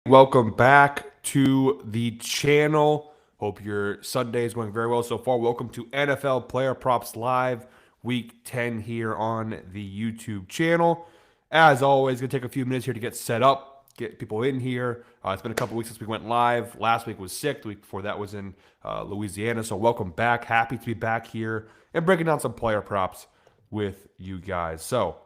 Welcome back to the channel. Hope your Sunday is going very well so far. Welcome to NFL Player Props Live, Week 10 here on the YouTube channel. As always, going to take a few minutes here to get set up, get people in here. It's been a couple weeks since we went live. Last week was sick. The week before that was in Louisiana. So welcome back. Happy to be back here and breaking down some player props with you guys. So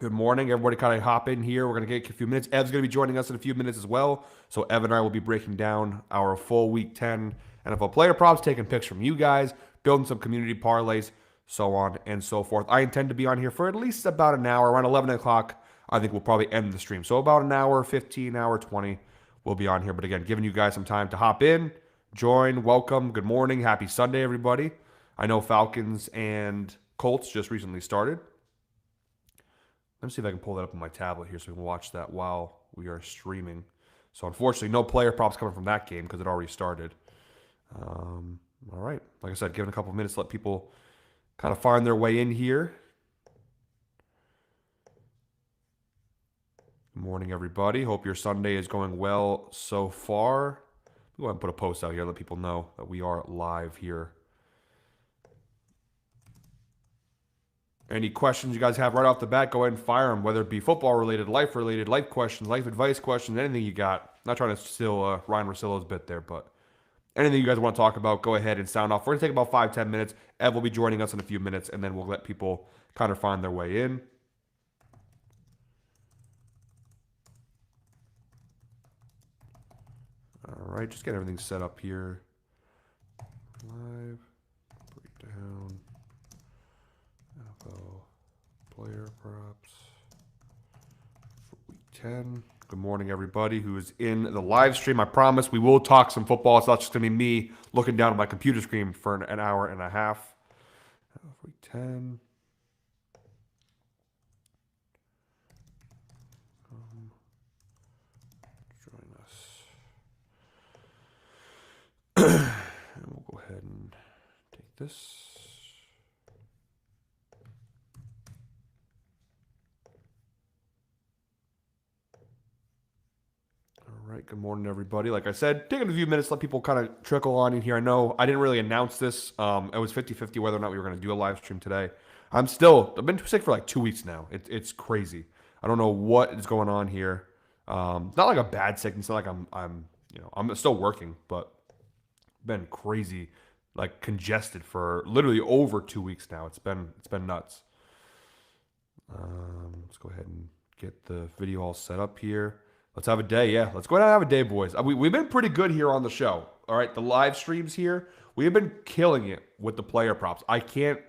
good morning. Everybody kind of hop in here. We're going to get a few minutes. Ev's going to be joining us in a few minutes as well. So Ev and I will be breaking down our full Week 10 NFL player props, taking picks from you guys, building some community parlays, so on and so forth. I intend to be on here for at least about an hour. Around 11 o'clock, I think we'll probably end the stream. So about an hour, 15, hour, 20, we'll be on here. But again, giving you guys some time to hop in, join, welcome, good morning, happy Sunday, everybody. I know Falcons and Colts just recently started. Let me see if I can pull that up on my tablet here so we can watch that while we are streaming. So unfortunately, no player props coming from that game because it already started. All right. Like I said, give it a couple of minutes, let people kind of find their way in here. Good morning, everybody. Hope your Sunday is going well so far. Go ahead and put a post out here, let people know that we are live here. Any questions you guys have right off the bat, go ahead and fire them, whether it be football-related, life questions, life advice questions, anything you got. Not trying to steal Ryan Russillo's bit there, but anything you guys want to talk about, go ahead and sound off. We're going to take about 5-10 minutes. Ev will be joining us in a few minutes, and then we'll let people kind of find their way in. All right, just get everything set up here. Live, breakdown. Player props for Week 10. Good morning, everybody who is in the live stream. I promise we will talk some football. It's not just going to be me looking down at my computer screen for an hour and a half. Week 10. Join us. And we'll go ahead and take this. All right, good morning, everybody. Like I said, taking a few minutes, let people kind of trickle on in here. I know I didn't really announce this. It was 50-50 whether or not we were going to do a live stream today. I've been sick for like 2 weeks now. It's crazy. I don't know what is going on here. Not like a bad sickness. Not like I'm still working, but been crazy, like congested for literally over 2 weeks now. It's been nuts. Let's go ahead and get the video all set up here. Let's have a day, yeah. Let's go ahead and have a day, boys. We've been pretty good here on the show. All right, the live streams here, we have been killing it with the player props. I can't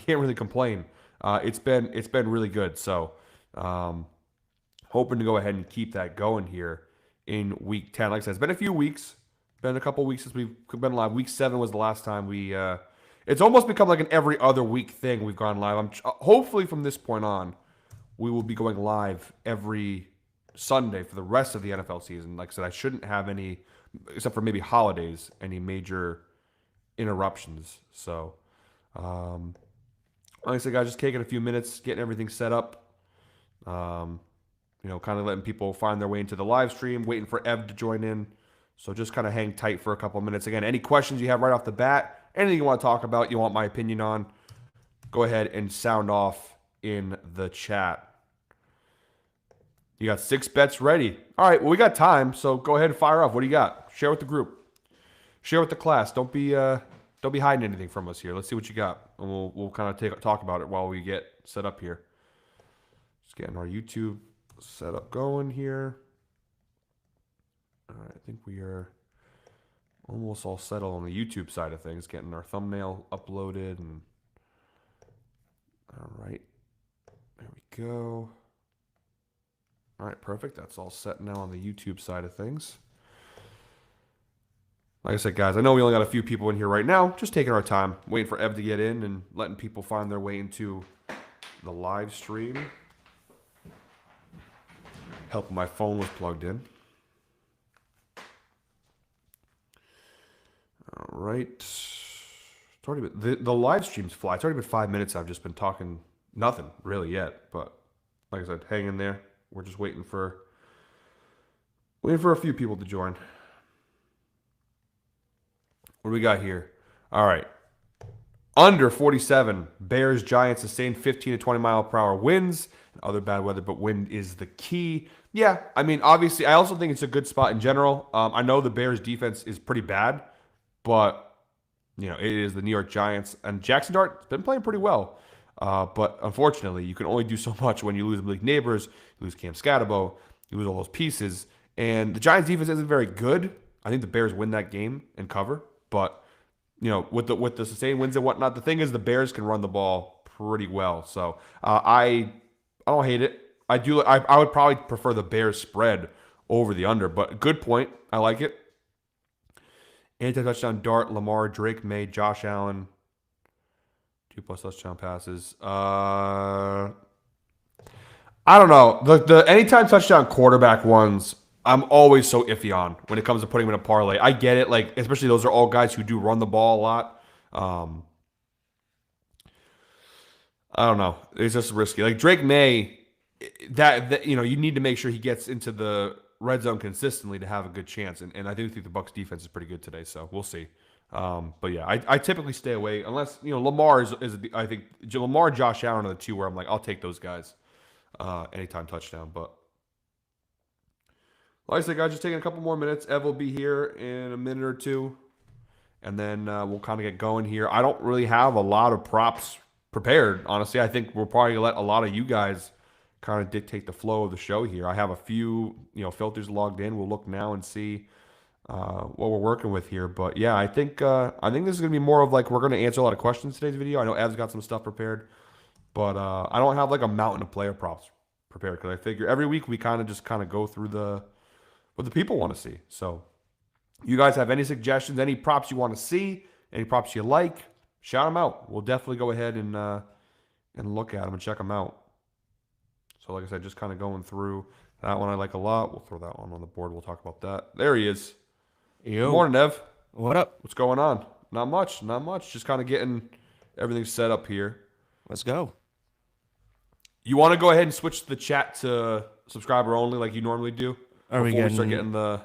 really complain. It's been really good. So, hoping to go ahead and keep that going here in Week 10. Like I said, it's been a few weeks. Been a couple weeks since we've been live. Week 7 was the last time we. It's almost become like an every other week thing. We've gone live. Hopefully from this point on, we will be going live every Sunday for the rest of the NFL season. Like I said, I shouldn't have any, except for maybe holidays, any major interruptions. So, like I said, guys, just taking a few minutes, getting everything set up. Kind of letting people find their way into the live stream, waiting for Ev to join in. So just kind of hang tight for a couple of minutes. Again, any questions you have right off the bat, anything you want to talk about, you want my opinion on, go ahead and sound off in the chat. You got 6 bets ready. All right, well, we got time, so go ahead and fire off. What do you got? Share with the group. Share with the class. Don't be hiding anything from us here. Let's see what you got, and we'll kind of talk about it while we get set up here. Just getting our YouTube setup going here. All right, I think we are almost all settled on the YouTube side of things, getting our thumbnail uploaded. And all right, there we go. All right, perfect. That's all set now on the YouTube side of things. Like I said, guys, I know we only got a few people in here right now. Just taking our time, waiting for Ev to get in and letting people find their way into the live stream. Helping my phone was plugged in. All right. It's already been, the live streams fly. It's already been 5 minutes. I've just been talking nothing really yet. But like I said, hang in there. We're just waiting for Waiting for a few people to join. What do we got here? All right. Under 47, Bears, Giants, sustained 15 to 20 mile per hour winds. Other bad weather, but wind is the key. Yeah, I mean, obviously, I also think it's a good spot in general. I know the Bears' defense is pretty bad, but, it is the New York Giants. And Jackson Dart's been playing pretty well. But unfortunately, you can only do so much when you lose Malik Neighbors, you lose Cam Scatterbo, you lose all those pieces. And the Giants' defense isn't very good. I think the Bears win that game and cover. But with the sustained wins and whatnot, the thing is the Bears can run the ball pretty well. So I don't hate it. I would probably prefer the Bears spread over the under, but good point. I like it. Anti-touchdown dart, Lamar, Drake May, Josh Allen. 2+ touchdown passes. I don't know. The anytime touchdown quarterback ones, I'm always so iffy on when it comes to putting them in a parlay. I get it, like especially those are all guys who do run the ball a lot. I don't know. It's just risky. Like Drake May, that you need to make sure he gets into the red zone consistently to have a good chance. And I do think the Bucs defense is pretty good today, so we'll see. But yeah, I typically stay away unless Lamar is I think Lamar, Josh Allen are the two where I'm like I'll take those guys anytime touchdown. But like I said, guys, just taking a couple more minutes. Ev will be here in a minute or two, and then we'll kind of get going here. I don't really have a lot of props prepared, honestly. I think we'll probably let a lot of you guys kind of dictate the flow of the show here. I have a few filters logged in. We'll look now and see what we're working with here. But yeah, I think this is gonna be more of like we're gonna answer a lot of questions in today's video. I know Ev's got some stuff prepared, but I don't have like a mountain of player props prepared because I figure every week we kind of go through what the people want to see. So you guys have any suggestions, any props you want to see, any props you like, shout them out. We'll definitely go ahead and look at them and check them out. So like I said, just kind of going through that one I like a lot. We'll throw that one on the board. We'll talk about that. There he is. Yo. Good morning, Ev. What up? What's going on? Not much. Just kind of getting everything set up here. Let's go. You want to go ahead and switch the chat to subscriber only like you normally do? Are we start getting the...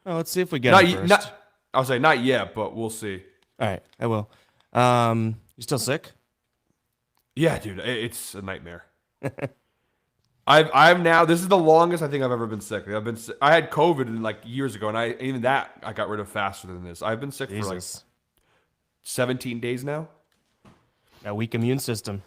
Oh, let's see if we get it first. I'll say not yet, but we'll see. All right, I will. You still sick? Yeah, dude, it's a nightmare. I'm now. This is the longest I think I've ever been sick. I had COVID like years ago, and I got rid of faster than this. I've been sick for like 17 days now. A weak immune system.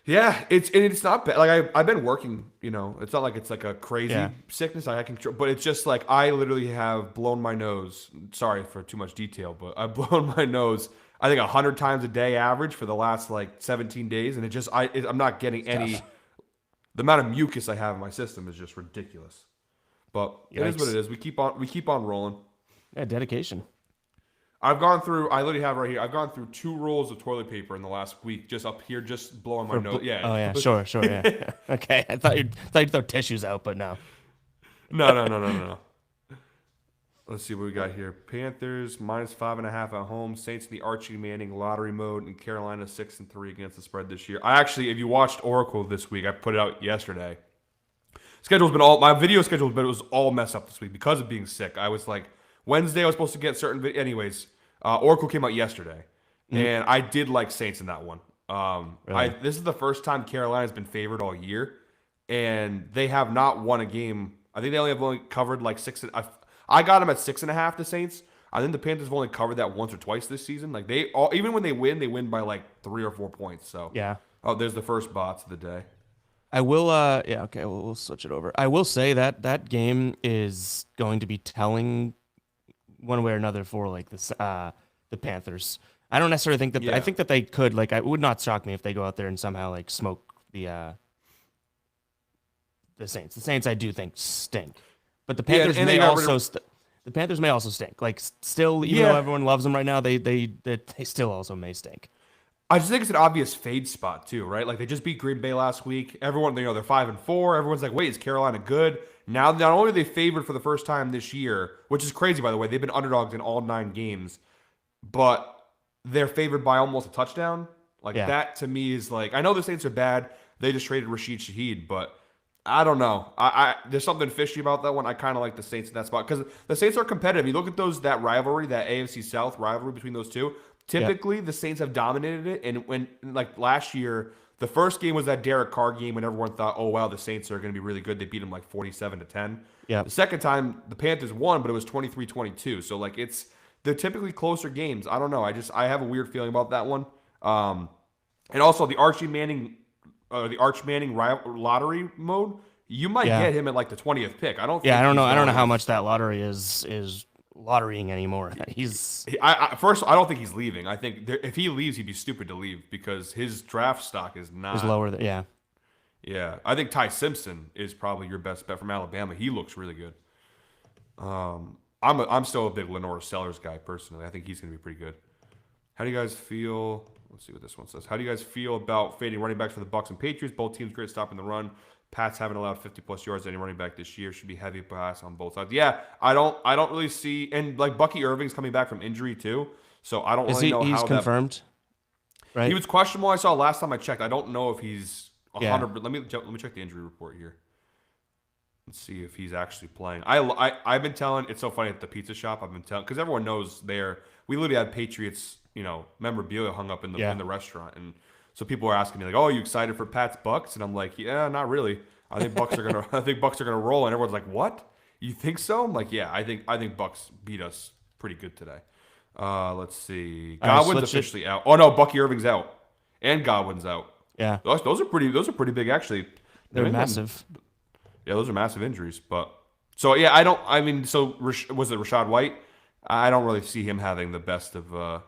Yeah, it's not bad. Like I've been working. It's not like it's like a crazy sickness. I can, but it's just like I literally have blown my nose. Sorry for too much detail, but I've blown my nose. I think 100 times a day average for the last like 17 days, and I'm not getting any. The amount of mucus I have in my system is just ridiculous. But It is what it is. We keep on rolling. Yeah, dedication. I literally have right here. I've gone through 2 rolls of toilet paper in the last week, just up here, just blowing my nose. Yeah. Oh yeah, sure, yeah. Okay, I thought you'd throw tissues out, but no. No. Let's see what we got here. Panthers -5.5 at home. Saints in the Archie Manning lottery mode, and Carolina 6-3 against the spread this year. If you watched Oracle this week, I put it out yesterday. My video schedule was all messed up this week because of being sick. I was like Wednesday I was supposed to get certain anyways. Oracle came out yesterday, and I did like Saints in that one. Really? This is the first time Carolina's been favored all year, and they have not won a game. I think they only covered like 6. I got them at 6.5. The Saints. I think the Panthers have only covered that once or twice this season. Like even when they win by like 3 or 4 points. So yeah. Oh, there's the first bots of the day. I will. Yeah. Okay. We'll switch it over. I will say that game is going to be telling one way or another for like the Panthers. I don't necessarily think that. I think that they could. Like, it would not shock me if they go out there and somehow like smoke the Saints. The Saints, I do think, stink. But the Panthers may also the Panthers may also stink. Like, still, even though everyone loves them right now, they still also may stink. I just think it's an obvious fade spot too, right? Like they just beat Green Bay last week. Everyone, they're 5-4. Everyone's like, wait, is Carolina good? Now, not only are they favored for the first time this year, which is crazy by the way, they've been underdogs in all 9 games, but they're favored by almost a touchdown. Like that to me is like, I know the Saints are bad. They just traded Rashid Shaheed, but I don't know. There's something fishy about that one. I kind of like the Saints in that spot because the Saints are competitive. You look at that rivalry, that AFC South rivalry between those two. Yeah. Typically, the Saints have dominated it, and when like last year, the first game was that Derek Carr game when everyone thought, oh wow, the Saints are going to be really good. They beat them like 47-10. Yeah. The second time, the Panthers won, but it was 23-22. So like they're typically closer games. I don't know. I have a weird feeling about that one. And also the Arch Manning lottery mode. You might Yeah. get him at like the 20th pick. I don't. Yeah, Think I don't know. he's I don't know going how as- much that lottery is lotterying anymore. He's First, I don't think he's leaving. I think if he leaves, he'd be stupid to leave because his draft stock is not. lower than yeah. Yeah, I think Ty Simpson is probably your best bet from Alabama. He looks really good. I'm still a big Lenore Sellers guy personally. I think he's going to be pretty good. How do you guys feel? Let's see what this one says. How do you guys feel about fading running backs for the Bucks and Patriots? Both teams great stopping the run. Pats haven't allowed 50 plus yards to any running back this year. Should be heavy pass on both sides. Yeah, I don't really see, and like Bucky Irving's coming back from injury too, so I don't Is really know he's how confirmed? Right. he was questionable. I saw last time I checked. I don't know if he's 100. Yeah. Let me check the injury report here. Let's see if he's actually playing. I've been telling. It's so funny at the pizza shop. I've been telling because everyone knows we literally had Patriots, memorabilia hung up in the restaurant, and so people are asking me like, "Oh, are you excited for Pat's Bucks?" And I'm like, "Yeah, not really. I think Bucks are gonna. I think Bucks are gonna roll." And everyone's like, "What? You think so?" I'm like, "Yeah, I think Bucks beat us pretty good today." Let's see. All right, Godwin's switch it. officially out. Oh no, Bucky Irving's out, and Godwin's out. Yeah. Those are pretty big actually. They're New England- massive. Yeah, those are massive injuries. But so yeah, I don't. I mean, so was it Rashad White? I don't really see him having the best of.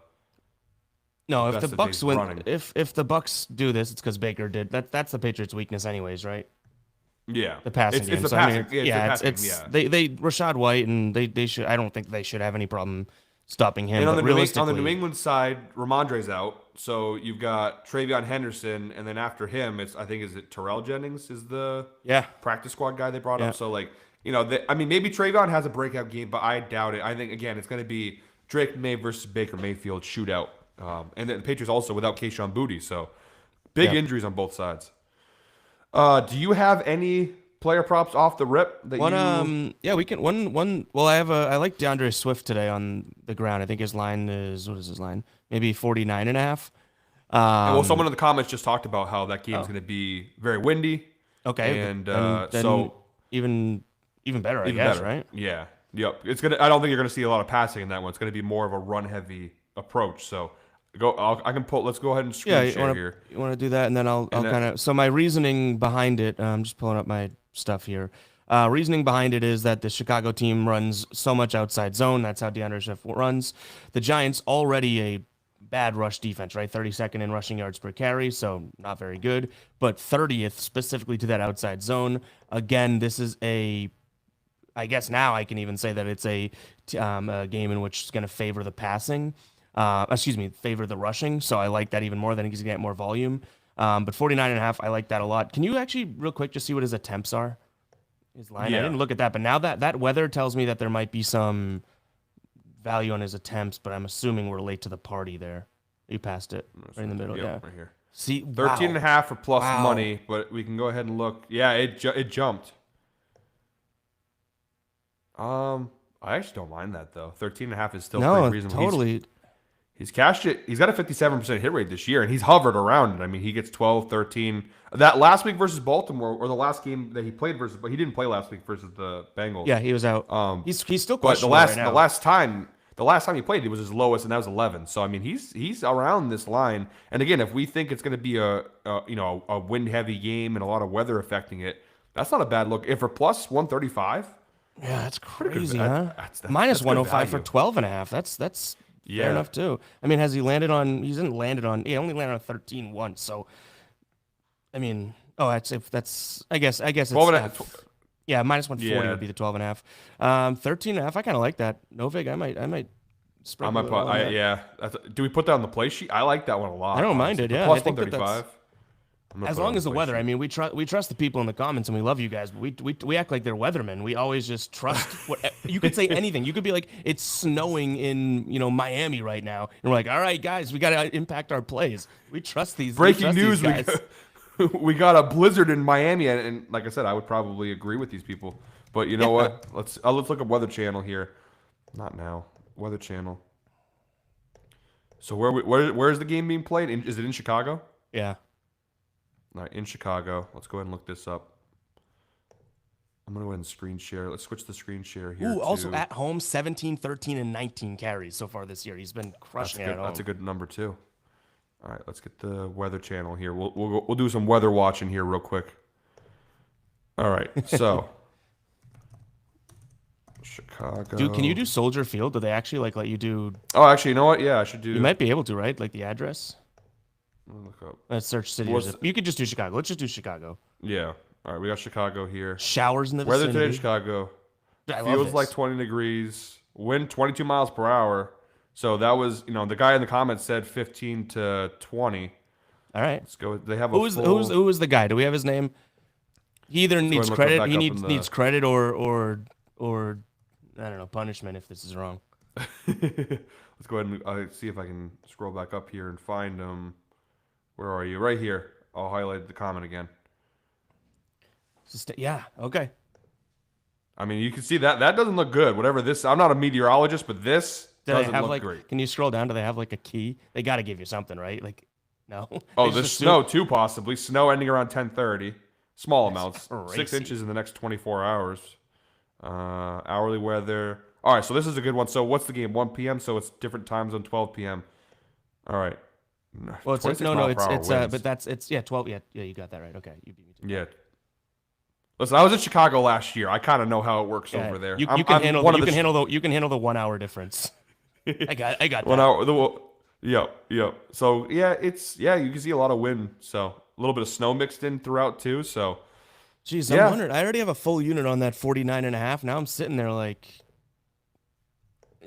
No, if best the of Bucks days win, running. if the Bucks do this, it's because Baker did. That's the Patriots' weakness, anyways, right? Yeah, The passing It's game. the So, I passing. mean, yeah, yeah, it's the it's passing, yeah. they Rashad White and they should. I don't think they should have any problem stopping him. And on but the, on realistically, the New England side, Ramondre's out. So you've got Travion Henderson, and then after him, I think is it Terrell Jennings is the yeah, practice squad guy they brought Yeah. up. So like, I mean, maybe Travion has a breakout game, but I doubt it. I think again, it's going to be Drake May versus Baker Mayfield shootout. And then the Patriots also without Kayshon Boutte, so big Yeah. injuries on both sides. Do you have any player props off the rip that yeah, we can one. Well, I like DeAndre Swift today on the ground. I think his line is what is his line? Maybe 49.5. well, someone in the comments just talked about how that game's going to be very windy. Okay, And then so even better, I even guess, better. right? Yeah. Yep. I don't think you're gonna see a lot of passing in that one. It's gonna be more of a run heavy approach. So let's go ahead and screen Yeah, share here. you want to do that, and then I'll And then- kind of. So my reasoning behind it, I'm just pulling up my stuff here. Reasoning behind it is that the Chicago team runs so much outside zone. That's how DeAndre Swift runs. The Giants already a bad rush defense, right? 32nd in rushing yards per carry, so not very good. But 30th specifically to that outside zone. Again, this is I guess now I can even say that it's a game in which it's going to favor the passing. Favor the rushing. So I like that even more. Then he's going to get more volume. But 49.5, I like that a lot. Can you actually, real quick, just see what his attempts are? His line? Yeah. I didn't look at that, but now that weather tells me that there might be some value on his attempts, but I'm assuming we're late to the party there. You passed it right in the middle. Yep, Yeah. right here. See, 13 and a half for plus Wow. money, but we can go ahead and look. Yeah, it jumped. I actually don't mind that though. 13 and a half is still No, pretty reasonable. totally. He's cashed it. He's got a 57% hit rate this year, and he's hovered around it. I mean, he gets 12, 13. That last week versus Baltimore, or the last game that he played versus, but he didn't play last week versus the Bengals. Yeah, he was out. He's still questionable But right now. the last time he played, it was his lowest, and that was 11. So I mean, he's around this line. And again, if we think it's going to be a wind heavy game and a lot of weather affecting it, that's not a bad look. If for plus 135, Yeah, that's good. crazy, huh? That's Minus good 105 for value. 12.5. That's Yeah. fair enough too. I mean, has he landed on? He hasn't landed on. He only landed on 13 once. So, I mean, that's. I guess it's 12 and a half. yeah, minus 140 Yeah. would be the 12.5. 13.5. I kind of like that. Novig, I might I sprinkle might it put, on that. yeah. Do we put that on the play sheet? I like that one a lot. I don't mind honestly. it, The yeah. plus I think that 135. I'm gonna As put it long on as the play weather. sheet. I mean, we trust the people in the comments, and we love you guys. But we act like they're weathermen. We always just trust what you could say anything. You could be like, it's snowing in Miami right now, and we're like, all right, guys, we got to impact our plays. We trust these. Breaking we trust news. these guys. we got a blizzard in Miami, and like I said, I would probably agree with these people. But you know Yeah. what? Let's look up Weather Channel here. Not now. Weather Channel. So where's the game being played? Is it in Chicago? Yeah. All right, in Chicago. Let's go ahead and look this up. I'm gonna go ahead and screen share. Let's switch the screen share here. Ooh, also at home, 17, 13, and 19 carries so far this year. He's been crushing it at home. That's a good number too. All right, let's get the Weather Channel here. We'll do some weather watching here real quick. All right, so Chicago. Dude, can you do Soldier Field? Do they actually let you do? Oh, actually, you know what? Yeah, I should do. You might be able to, right? Like the address. Look up. Let's search city. You could just do Chicago. Let's just do Chicago. Yeah. All right, we got Chicago here. Showers in the Weather vicinity. today in Chicago. Feels like 20 degrees. Wind 22 miles per hour. So that was, the guy in the comments said 15 to 20. All right. Let's go. They have who is the guy? Do we have his name? He either needs credit. He needs credit or I don't know, punishment if this is wrong. Let's go ahead and see if I can scroll back up here and find him. Where are you? Right here. I'll highlight the comment again. Yeah. Okay. I mean, you can see that doesn't look good. Whatever this, I'm not a meteorologist, but this doesn't look great. Can you scroll down? Do they have a key? They got to give you something, right? No. Oh, there's snow too, possibly. Snow ending around 10:30. Small amounts. Crazy. 6 inches in the next 24 hours. Hourly weather. All right, so this is a good one. So what's the game? 1 p.m. So it's different times on 12 p.m. All right. Well, it's 12. Yeah, you got that right. Okay, you beat me too. Yeah. Listen, I was in Chicago last year. I kind of know how it works over there. You can handle the 1 hour difference. I got that. 1 hour. Yeah. So yeah, you can see a lot of wind. So a little bit of snow mixed in throughout too. So, jeez, I'm wondering. I already have a full unit on that 49.5. Now I'm sitting there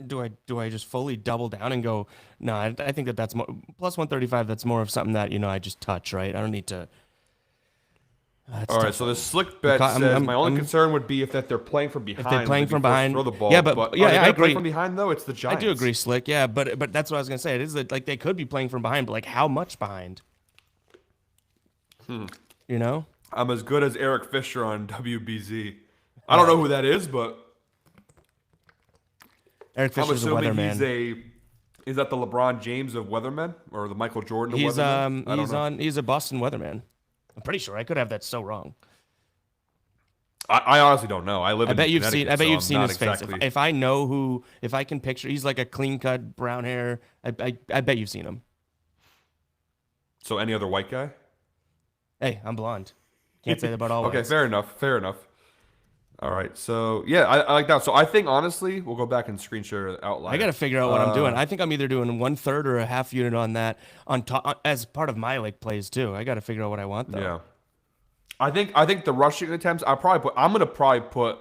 do I just fully double down and go? No, I think that's more plus 135. That's more of something that I just touch, right? I don't need to. All right, so the slick bet says my only concern would be if they're playing from behind. If they're playing from behind, throw the ball. Yeah, but I agree. From behind though, it's the Giants. I do agree, Slick. Yeah, but that's what I was gonna say. It is they could be playing from behind, but how much behind? I'm I'm as good as Eric Fisher on WBZ. I don't know who that is, but Eric Fisher's a weatherman. Is that the LeBron James of weathermen or the Michael Jordan of weathermen? He's a Boston weatherman. I'm pretty sure. I could have that so wrong. I honestly don't know. I bet you've seen his face. If I know if I can picture, he's like a clean cut brown hair. I bet you've seen him. So any other white guy? Hey, I'm blonde. Can't say that about all. Okay, whites. fair enough. All right, so yeah, I like that. So I think honestly, we'll go back and screen share out loud. I got to figure out what I'm doing. I think I'm either doing 1/3 or a half unit on that on top as part of my plays too. I got to figure out what I want though. Yeah, I think the rushing attempts. I'm gonna probably put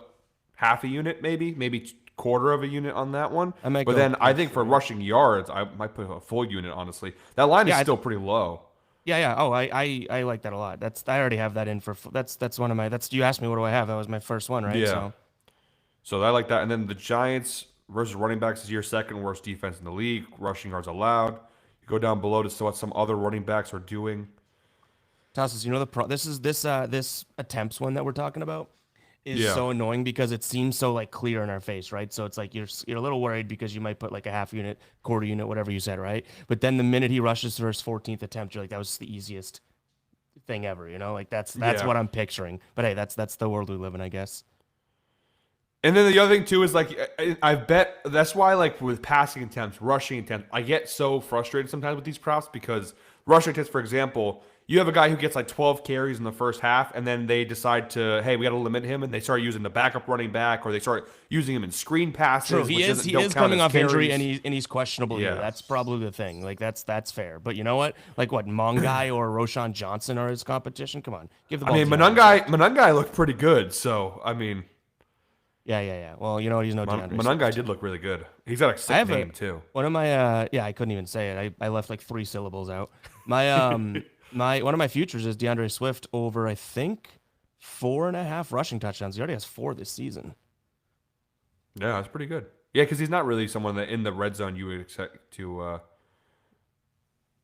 half a unit, maybe quarter of a unit on that one. But then I think for rushing yards, I might put a full unit. Honestly, that line is still pretty low. Yeah. Oh, I like that a lot. I already have that in for. That's one of my. You asked me what do I have? That was my first one, right? Yeah. So I like that. And then the Giants versus running backs is your second worst defense in the league. Rushing yards allowed. You go down below to see what some other running backs are doing. Tassos, this attempts one that we're talking about is so annoying because it seems so clear in our face, right? So it's you're a little worried because you might put a half unit, quarter unit, whatever you said, right? But then the minute he rushes for his 14th attempt, you're that was the easiest thing ever, that's what I'm picturing. But hey, that's the world we live in, I guess. And then the other thing too is I bet that's why with passing attempts, rushing attempts, I get so frustrated sometimes with these props because rushing attempts, for example, you have a guy who gets 12 carries in the first half, and then they decide to, hey, we got to limit him, and they start using the backup running back, or they start using him in screen passes. True, he is coming off injury, and he's questionable here. That's probably the thing. That's fair. But you know what? Mongai or Roshan Johnson are his competition. Come on, give the ball. Monungai looked pretty good. So I mean, yeah. Well, you know what? He's no DeAndre. Monungai did look really good. He's got a sick name too. One of my I couldn't even say it. I left 3 syllables out. My one of my futures is DeAndre Swift over, I think, 4.5 rushing touchdowns. He already has 4 this season. Yeah, that's pretty good. Yeah, because he's not really someone that in the red zone you would expect to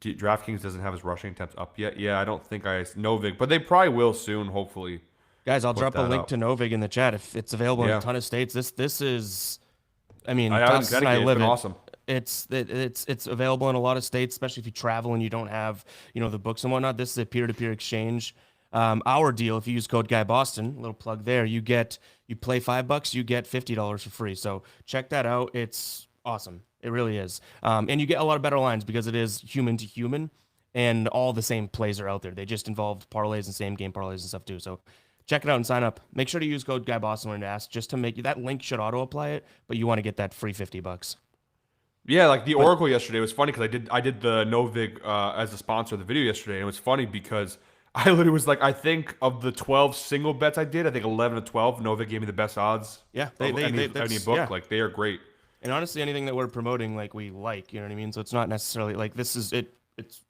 DraftKings doesn't have his rushing attempts up yet. Yeah, I don't think Novik, but they probably will soon. Hopefully, Guys, I'll put drop a that link up. to Novig in the chat if it's available in a Yeah, ton of states. This is, I mean, I have in Tuscaloosa and I Connecticut. It's live been it. awesome. It's available in a lot of states, especially if you travel and you don't have the books and whatnot. This is a peer-to-peer exchange. Our deal, if you use code Guy Boston, little plug there, you play $5, you get $50 for free. So check that out. It's awesome. It really is. And you get a lot of better lines because it is human to human, and all the same plays are out there. They just involve parlays and same game parlays and stuff too. So check it out and sign up. Make sure to use code Guy Boston when it asks, just to make you that link should auto apply it, but you want to get that free $50. Yeah, like the But Oracle yesterday was funny because I did the Novig as a sponsor of the video yesterday, and it was funny because I literally was like, I think of the 12 single bets I did, I think 11 to 12 Novig gave me the best odds. yeah, Of any book. yeah. Like they are great. And honestly, anything that we're promoting, like we like, you know what I mean. So it's not necessarily like this is it.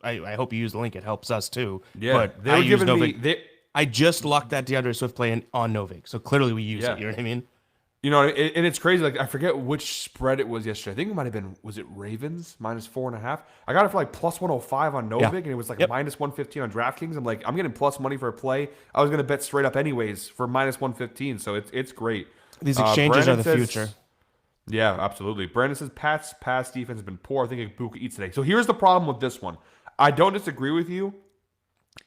I hope you use the link. It helps us too. Yeah, But they I were use giving me Novik. I just locked that DeAndre Swift play on Novik, so clearly we use yeah. it. You know what I mean? And it's crazy. Like I forget which spread it was yesterday. I think it might have been, was it Ravens -4.5? I got it for like +105 on Novik, Yeah. and it was like Yep. -115 on DraftKings. I'm like, I'm getting plus money for a play. I was gonna bet straight up anyways for -115. So it's great. These exchanges Brandon are the says- future. Yeah, absolutely. Brandon says Pat's pass defense has been poor. I think Ibuka eats today. So here's the problem with this one. I don't disagree with you,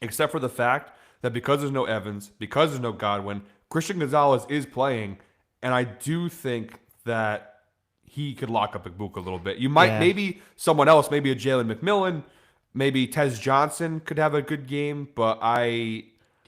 except for the fact that because there's no Evans, because there's no Godwin, Christian Gonzalez is playing, and I do think that he could lock up Ibuka a little bit. You might, Yeah. maybe someone else, maybe a Jalen McMillan, maybe Tez Johnson could have a good game, but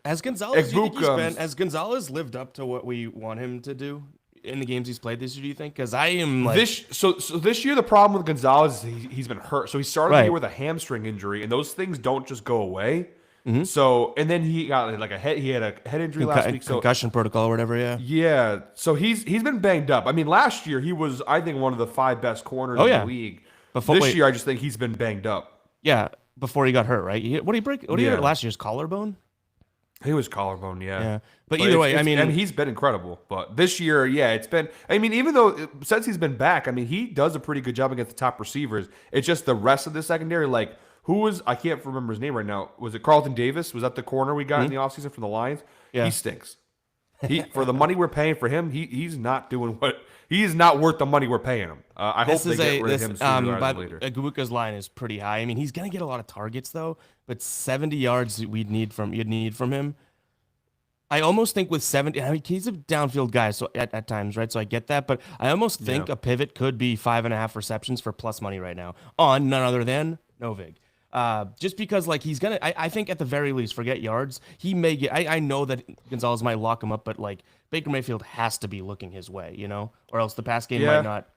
Has Gonzalez, you think he's Ibuka- been, has Gonzalez lived up to what we want him to do in the games he's played this year? Do you think? Because I am like this year the problem with Gonzalez is he's been hurt. So he started the Right. year with a hamstring injury, and those things don't just go away. Mm-hmm. So and then he got like he had a head injury last week. So concussion protocol or whatever. Yeah. yeah, so he's been banged up. I mean, last year he was, I think, one of the 5 best corners in yeah. the league. Before- This year, I just think he's been banged up. Yeah. Before he got hurt, right? What did he break? What did he Yeah. hurt last year's collarbone? He was collarbone, yeah. Yeah. But either way, I mean, and he's been incredible. But this year, yeah, it's been. I mean, even though since he's been back, I mean, he does a pretty good job against the top receivers. It's just the rest of the secondary, like who was, I can't remember his name right now. Was it Carlton Davis? Was that the corner we got in the offseason from the Lions? Yeah. He stinks. For the money we're paying for him, he's not doing what he is not worth the money we're paying him. I hope they get rid of him sooner rather than later. Ibuka's line is pretty high. I mean, he's gonna get a lot of targets though, but 70 yards you'd need from him. I almost think with 70, I mean, he's a downfield guy, so at times, right? So I get that, but I almost think a pivot could be 5.5 receptions for plus money right now on none other than Novig. Just because, like, he's gonna, I think at the very least, forget yards. He may get. I know that Gonzalez might lock him up, but like Baker Mayfield has to be looking his way, or else the pass game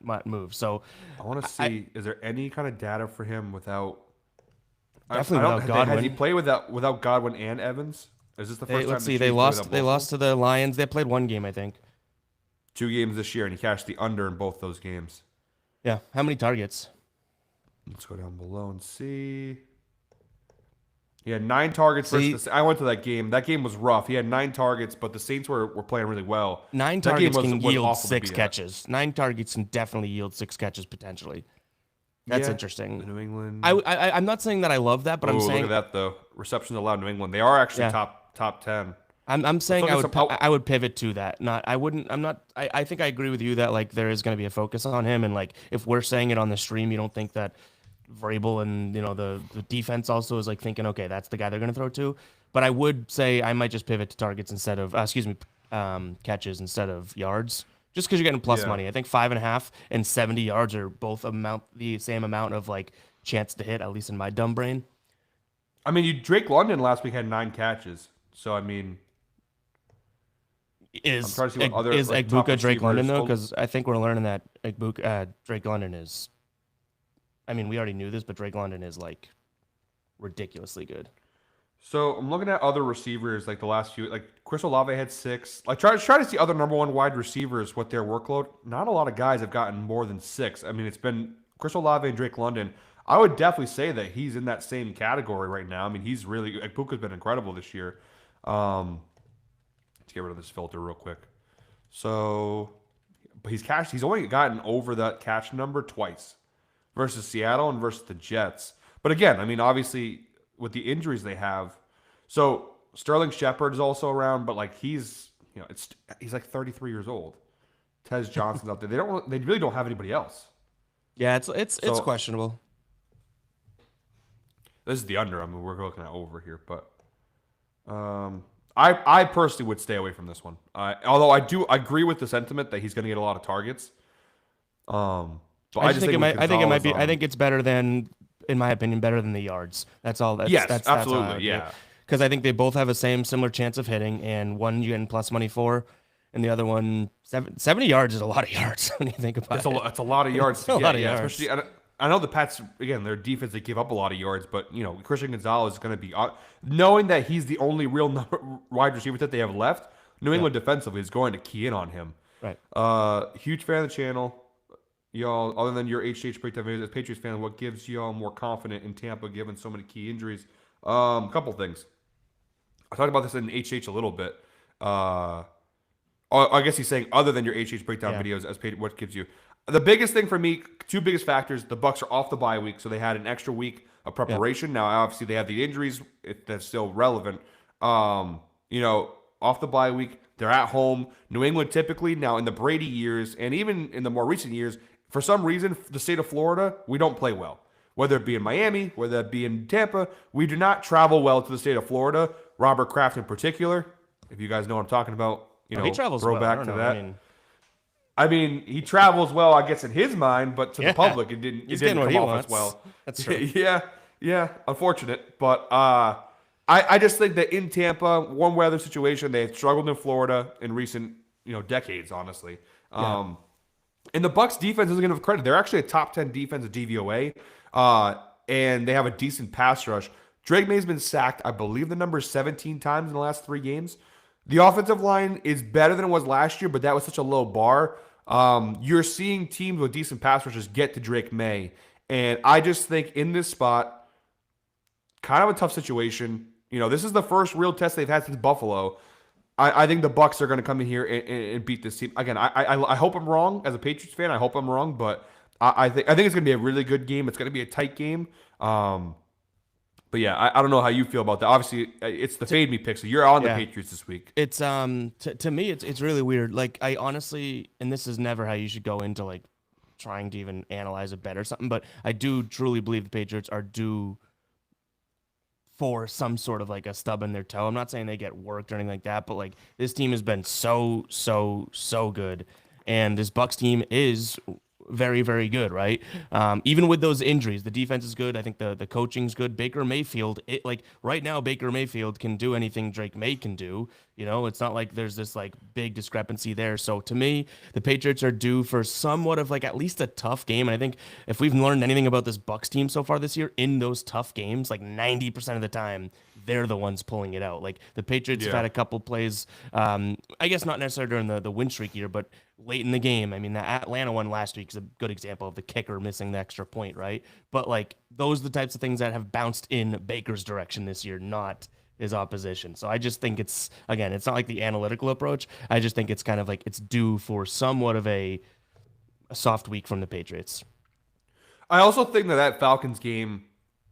might move. So I want to see, is there any kind of data for him without? Definitely without Godwin. Has he played without Godwin and Evans? Is this the first time? Let's see. They lost to the Lions. They played one game, I think. 2 games this year, and he cashed the under in both those games. Yeah. How many targets? Let's go down below and see. He had 9 targets. I went to that game. That game was rough. He had 9 targets, but the Saints were playing really well. 9 targets can yield 6 catches. 9 targets can definitely yield 6 catches potentially. That's interesting. New England. I'm not saying that I love that, but I'm saying look at that though. Receptions allowed New England. They are actually top 10. I'm saying I would pivot to that. I think I agree with you that like there is going to be a focus on him, and like if we're saying it on the stream, you don't think that Vrabel and the defense also is like thinking, okay, that's the guy they're going to throw to. But I would say I might just pivot to targets instead of catches instead of yards, just because you're getting plus money. I think 5.5 and 70 yards are both the same amount of like chance to hit, at least in my dumb brain. I mean, Drake London last week had 9 catches. So I mean, is I'm trying to see what other Egbuka Drake London though? receivers- Because I think we're learning that Drake London is. I mean, we already knew this, but Drake London is like ridiculously good. So I'm looking at other receivers like the last few. Like Chris Olave had 6. Like try to see other number 1 wide receivers what their workload. Not a lot of guys have gotten more than 6. I mean, it's been Chris Olave and Drake London. I would definitely say that he's in that same category right now. I mean, he's really Egbuka's been incredible this year. Let's get rid of this filter real quick. So, but he's only gotten over that catch number twice versus Seattle and versus the Jets. But again, I mean, obviously with the injuries they have, so Sterling Shepard is also around, but like he's like 33 years old. Tez Johnson's out there. They really don't have anybody else. Yeah, it's So questionable. this is the under. I mean, we're looking at over here, but I personally would stay away from this one. Although I do agree with the sentiment that he's going to get a lot of targets. But I just think it might. I think it might be. I Gonzalez, think it's better than, in my opinion, better than the yards. That's all. yes, That's how I absolutely, would yeah. Because I think they both have a similar chance of hitting, and one you're getting plus money for, and the other one 70 yards is a lot of yards when you think about it. It's a lot of yards. It's a lot of yards. Especially I know the Pats again. Their defense they give up a lot of yards, but Christian Gonzalez is going to be knowing that he's the only real wide receiver that they have left. New England defensively is going to key in on him. Right. Huge fan of the channel. Y'all, other than your HH breakdown videos, as Patriots fan, what gives y'all more confident in Tampa given so many key injuries? Couple things. I talked about this in HH a little bit. I guess he's saying other than your HH breakdown videos, as what gives you the biggest thing for me. Two biggest factors: the Bucks are off the bye week, so they had an extra week of preparation. Now, obviously, they have the injuries that's still relevant. Off the bye week, they're at home. New England typically now in the Brady years and even in the more recent years, for some reason, the state of Florida, we don't play well. Whether it be in Miami, whether it be in Tampa, we do not travel well to the state of Florida. Robert Kraft in particular, if you guys know what I'm talking about, he travels throwback well. to that. I mean, he travels well, I guess, in his mind, but to the public, it didn't come off as well. That's true. yeah, unfortunate. But I just think that in Tampa, warm weather situation, they've struggled in Florida in recent decades, honestly. And the Bucks defense isn't going to have credit. They're actually a top 10 defense at DVOA, and they have a decent pass rush. Drake May's been sacked, I believe the number is 17 times in the last 3 games. The offensive line is better than it was last year, but that was such a low bar. You're seeing teams with decent pass rushers get to Drake May. And I just think in this spot, kind of a tough situation. This is the first real test they've had since Buffalo. I think the Bucks are going to come in here and beat this team. Again, I hope I'm wrong as a Patriots fan. I hope I'm wrong, but I think it's going to be a really good game. It's going to be a tight game. But yeah, I don't know how you feel about that. Obviously, it's the fade me pick, so you're on the Patriots this week. It's to me, it's really weird. Like I honestly, and this is never how you should go into like trying to even analyze a bet or something, but I do truly believe the Patriots are due for some sort of like a stub in their toe. I'm not saying they get worked or anything like that, but like this team has been so good, and this Bucks team is very, very good, right? Even with those injuries, the defense is good. I think the coaching's good. Baker Mayfield, right now, Baker Mayfield can do anything Drake May can do. It's not like there's this like big discrepancy there. So to me, the Patriots are due for somewhat of like at least a tough game. And I think if we've learned anything about this Bucks team so far this year, in those tough games, like 90% of the time, they're the ones pulling it out. Like the Patriots have had a couple plays, I guess not necessarily during the win streak year, but late in the game. I mean, the Atlanta one last week is a good example of the kicker missing the extra point, right? But like those are the types of things that have bounced in Baker's direction this year, not his opposition. So I just think it's not like the analytical approach. I just think it's kind of like it's due for somewhat of a soft week from the Patriots. I also think that Falcons game,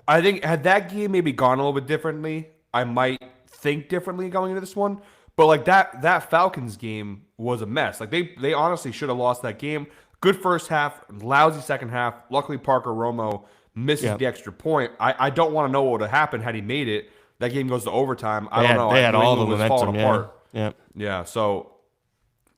I think had that game maybe gone a little bit differently, I might think differently going into this one. But like that Falcons game was a mess. Like they honestly should have lost that game. Good first half, lousy second half. Luckily Parker Romo misses the extra point. I don't want to know what would have happened had he made it. That game goes to overtime. I don't know. They had all the momentum. Yeah. Yeah. So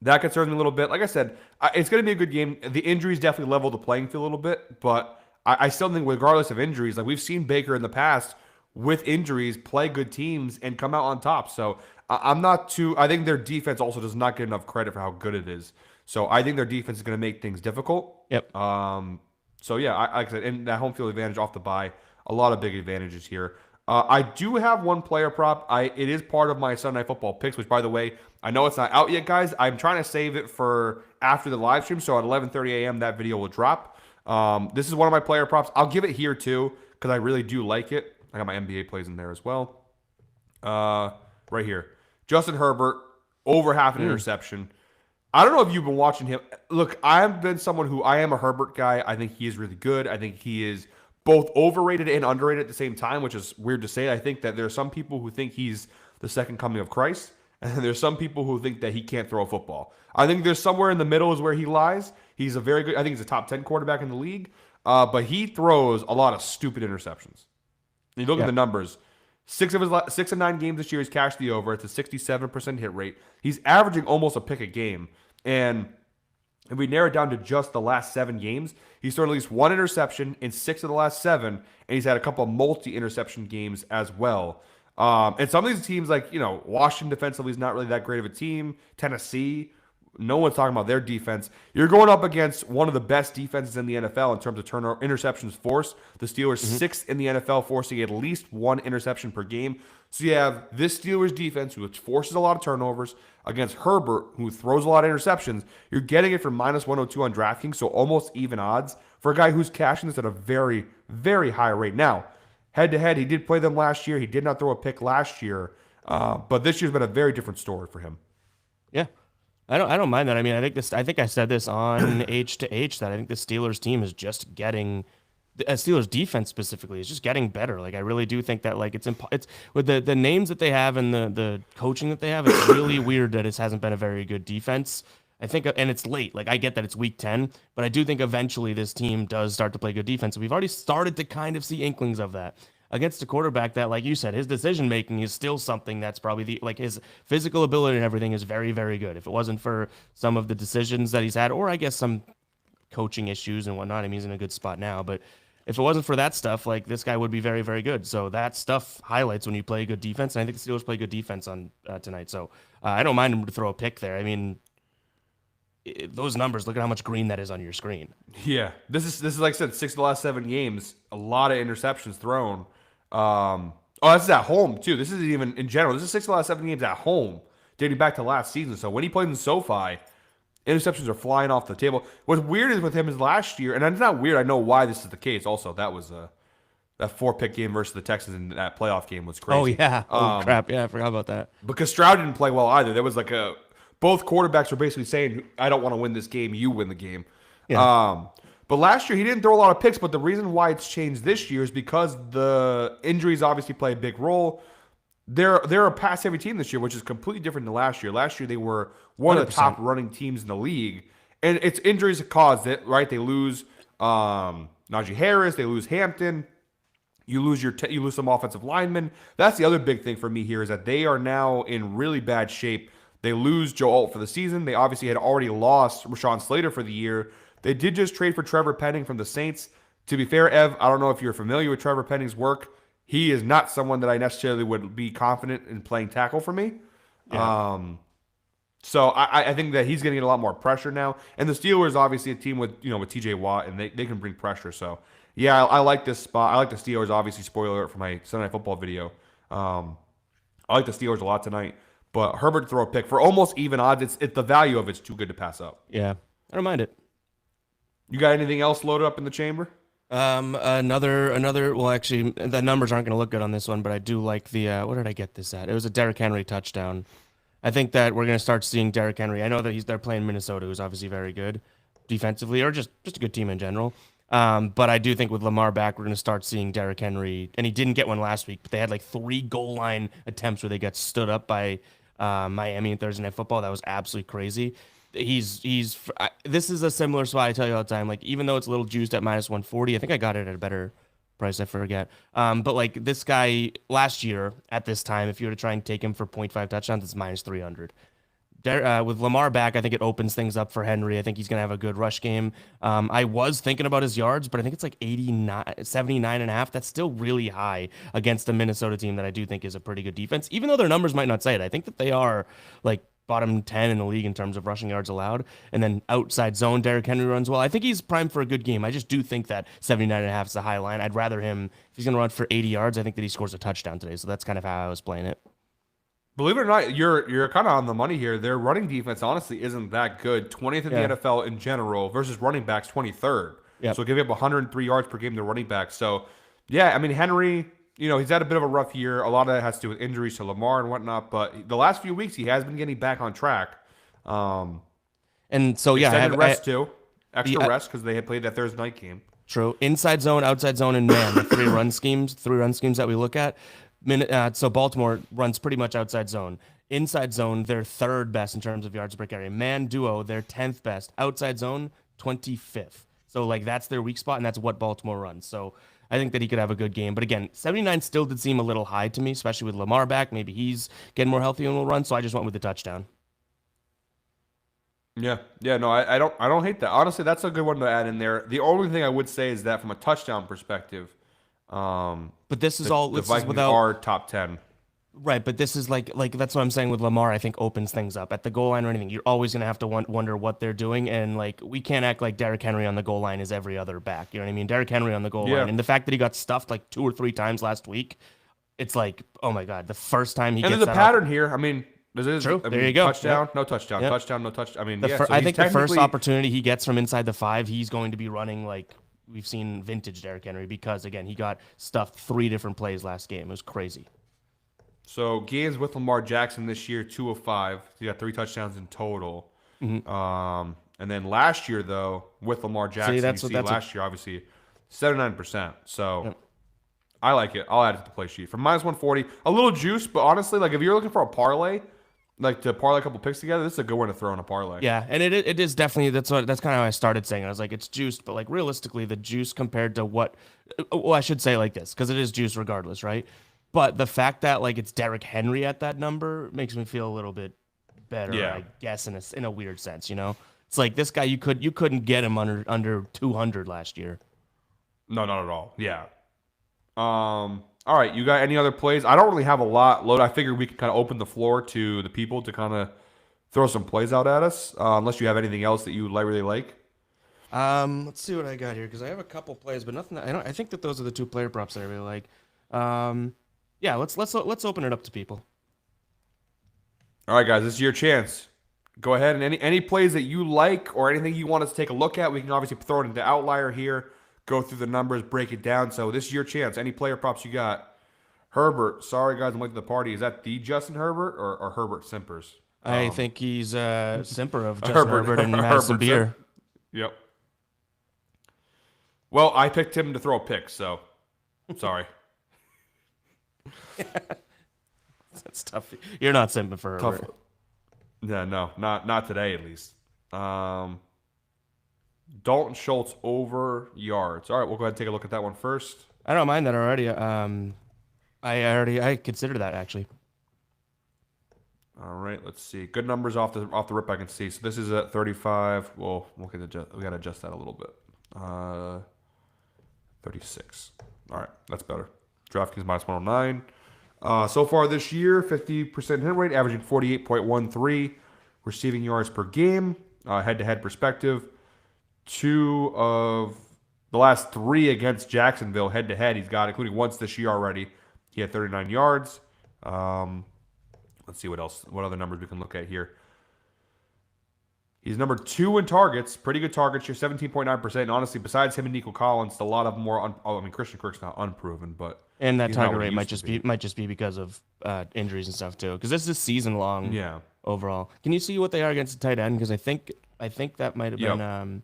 that concerns me a little bit. Like I said, it's going to be a good game. The injuries definitely level the playing field a little bit, but I still think regardless of injuries, like we've seen Baker in the past with injuries play good teams and come out on top. So I think their defense also does not get enough credit for how good it is. So I think their defense is going to make things difficult. Yep. So yeah, like I said, and that home field advantage off the bye, a lot of big advantages here. I do have one player prop. It is part of my Sunday Night Football picks, which, by the way, I know it's not out yet, guys. I'm trying to save it for after the live stream, so at 11:30 a.m. that video will drop. This is one of my player props. I'll give it here too because I really do like it. I got my NBA plays in there as well. Right here, Justin Herbert over half an interception. I don't know if you've been watching him. Look, I've been someone who I am a Herbert guy. I think he is really good. I think he is both overrated and underrated at the same time, which is weird to say. I think that there are some people who think he's the second coming of Christ, and there's some people who think that he can't throw a football. I think there's somewhere in the middle is where he lies. He's a very good, I think he's a top 10 quarterback in the league, but he throws a lot of stupid interceptions. You look at the numbers. 6 of 9 games this year, he's cashed the over. It's a 67% hit rate. He's averaging almost a pick a game. And if we narrow it down to just the last 7 games, he's thrown at least 1 interception in 6 of the last 7, and he's had a couple of multi-interception games as well. And some of these teams, like, Washington defensively is not really that great of a team. Tennessee, no one's talking about their defense. You're going up against one of the best defenses in the NFL in terms of interceptions forced. The Steelers 6th in the NFL, forcing at least 1 interception per game. So you have this Steelers defense, which forces a lot of turnovers, against Herbert, who throws a lot of interceptions. You're getting it for minus 102 on DraftKings, so almost even odds for a guy who's cashing this at a very, very high rate. Now, head-to-head, he did play them last year. He did not throw a pick last year, but this year's been a very different story for him. Yeah. I don't mind that. I mean, I think I said this on H to H that I think the Steelers team is just getting Steelers defense specifically is just getting better. Like I really do think that like it's with the names that they have and the coaching that they have, it's really weird that it hasn't been a very good defense. I think, and it's late. Like I get that it's week 10, but I do think eventually this team does start to play good defense. We've already started to kind of see inklings of that against a quarterback that, like you said, his decision making is still something that's probably his physical ability and everything is very, very good. If it wasn't for some of the decisions that he's had, or I guess some coaching issues and whatnot, I mean, he's in a good spot now. But if it wasn't for that stuff, like this guy would be very, very good. So that stuff highlights when you play good defense, and I think the Steelers play good defense on tonight. So I don't mind him to throw a pick there. I mean, those numbers, look at how much green that is on your screen. Yeah, this is like I said, 6 of the last 7 games, a lot of interceptions thrown. This is at home too. This isn't even in general. This is 6 of the last 7 games at home, dating back to last season. So when he played in SoFi, interceptions are flying off the table. What's weird is with him is last year, and it's not weird. I know why this is the case. Also, that was that 4-pick game versus the Texans in that playoff game was crazy. Oh yeah, crap, yeah, I forgot about that. Because Stroud didn't play well either. There was like both quarterbacks were basically saying, "I don't want to win this game. You win the game." Yeah. But last year, he didn't throw a lot of picks, but the reason why it's changed this year is because the injuries obviously play a big role. They're a pass-heavy team this year, which is completely different than last year. Last year, they were one 100%. Of the top running teams in the league. And it's injuries that caused it, right? They lose Najee Harris. They lose Hampton. You lose some offensive linemen. That's the other big thing for me here is that they are now in really bad shape. They lose Joe Alt for the season. They obviously had already lost Rashawn Slater for the year. They did just trade for Trevor Penning from the Saints. To be fair, Ev, I don't know if you're familiar with Trevor Penning's work. He is not someone that I necessarily would be confident in playing tackle for me. Yeah. So I think that he's going to get a lot more pressure now. And the Steelers, obviously, a team with TJ Watt, and they can bring pressure. So, yeah, I like this spot. I like the Steelers, obviously, spoiler alert for my Sunday Night Football video. I like the Steelers a lot tonight. But Herbert to throw a pick for almost even odds, it's the value of it's too good to pass up. Yeah, I don't mind it. You got anything else loaded up in the chamber? Another. Well, actually, the numbers aren't going to look good on this one, but I do like the. What did I get this at? It was a Derrick Henry touchdown. I think that we're going to start seeing Derrick Henry. I know that they're playing Minnesota, who's obviously very good defensively, or just a good team in general. But I do think with Lamar back, we're going to start seeing Derrick Henry, and he didn't get one last week, but they had like 3 goal line attempts where they got stood up by Miami in Thursday Night Football. That was absolutely crazy. This is a similar spot I tell you all the time. Like, even though it's a little juiced at minus 140, I think I got it at a better price. I forget. But like this guy last year at this time, if you were to try and take him for 0.5 touchdowns, it's minus 300. With Lamar back, I think it opens things up for Henry. I think he's going to have a good rush game. I was thinking about his yards, but I think it's like 79 and a half. That's still really high against the Minnesota team that I do think is a pretty good defense, even though their numbers might not say it. I think that they are like bottom 10 in the league in terms of rushing yards allowed. And then outside zone, Derrick Henry runs well. I think he's primed for a good game. I just do think that 79 and a half is a high line. I'd rather him, if he's going to run for 80 yards, I think that he scores a touchdown today. So that's kind of how I was playing it. Believe it or not, you're kind of on the money here. Their running defense, honestly, isn't that good. 20th in the NFL in general versus running backs, 23rd. Yep. So giving up 103 yards per game to running backs. So, yeah, I mean, Henry, he's had a bit of a rough year. A lot of that has to do with injuries to Lamar and whatnot. But the last few weeks, he has been getting back on track. And so, yeah. Extended rest, too. Extra rest because they had played that Thursday night game. True. Inside zone, outside zone, and man, the three run schemes that we look at. So Baltimore runs pretty much outside zone. Inside zone, they're third best in terms of yards per carry. Man duo, they're 10th best. Outside zone, 25th. So like that's their weak spot, and that's what Baltimore runs. So I think that he could have a good game. But again, 79 still did seem a little high to me, especially with Lamar back. Maybe he's getting more healthy and will run. So I just went with the touchdown. Yeah, yeah, no, I don't hate that. Honestly, that's a good one to add in there. The only thing I would say is that from a touchdown perspective, But this is the Vikings are top 10. right. But this is like that's what I'm saying with Lamar. I think opens things up at the goal line or anything. You're always gonna have to wonder what they're doing, and like we can't act like Derrick Henry on the goal line is every other back. You know what I mean? Derrick Henry on the goal line, and the fact that he got stuffed like 2 or 3 times last week, it's like, oh my god, the first time he and gets there's a pattern here. I mean. True. There you go. Touchdown, no touchdown, touchdown, no touchdown. I mean, so I think the first opportunity he gets from inside the 5, he's going to be running like we've seen vintage Derrick Henry because, again, he got stuffed 3 different plays last game. It was crazy. So games with Lamar Jackson this year, 2 of 5. He got 3 touchdowns in total. And then last year, though, with Lamar Jackson, last year, obviously, 79%. So I like it. I'll add it to the play sheet. From minus 140, a little juice, but honestly, like if you're looking for a parlay, like to parlay a couple picks together, this is a good one to throw in a parlay. Yeah, and it is definitely that's kind of how I started saying it. I was like, it's juiced, but like realistically, the juice compared to what, well, I should say like this because it is juice regardless, right? But the fact that like it's Derrick Henry at that number makes me feel a little bit better, I guess, in a weird sense. You know, it's like this guy you couldn't get him under 200 last year. No, not at all. Yeah. All right, you got any other plays? I don't really have a lot loaded. I figured we could kind of open the floor to the people to kind of throw some plays out at us, unless you have anything else that you really like. Let's see what I got here because I have a couple plays, but nothing. I think that those are the 2 player props that I really like. Yeah, let's open it up to people. All right, guys, this is your chance. Go ahead and any plays that you like or anything you want us to take a look at, we can obviously throw it into Outlier here. Go through the numbers, break it down. So this is your chance. Any player props you got? Herbert. Sorry, guys, I'm late to the party. Is that the Justin Herbert or Herbert Simpers? I think he's Simper of Justin Herbert and Madison Beer. Yep. Well, I picked him to throw a pick, so sorry. That's tough. You're not simping for Herbert. Tough. Yeah, no, not today at least. Dalton Schultz over yards. All right, we'll go ahead and take a look at that one first. I don't mind that already. I consider that actually. All right, let's see. Good numbers off the rip I can see. So this is at 35. Well, we got to adjust that a little bit. 36. All right, that's better. DraftKings minus 109. So far this year, 50% hit rate, averaging 48.13 receiving yards per game. Head-to-head perspective. 2 of the last 3 against Jacksonville head-to-head he's got, including once this year already. He had 39 yards. Let's see what other numbers we can look at here. He's number 2 in targets. Pretty good target share, 17.9%. And honestly, besides him and Nico Collins, a lot of more. Christian Kirk's not unproven, but and that target rate might just be because of injuries and stuff too. Because this is season long. Yeah. Overall, can you see what they are against the tight end? Because I think that might have been.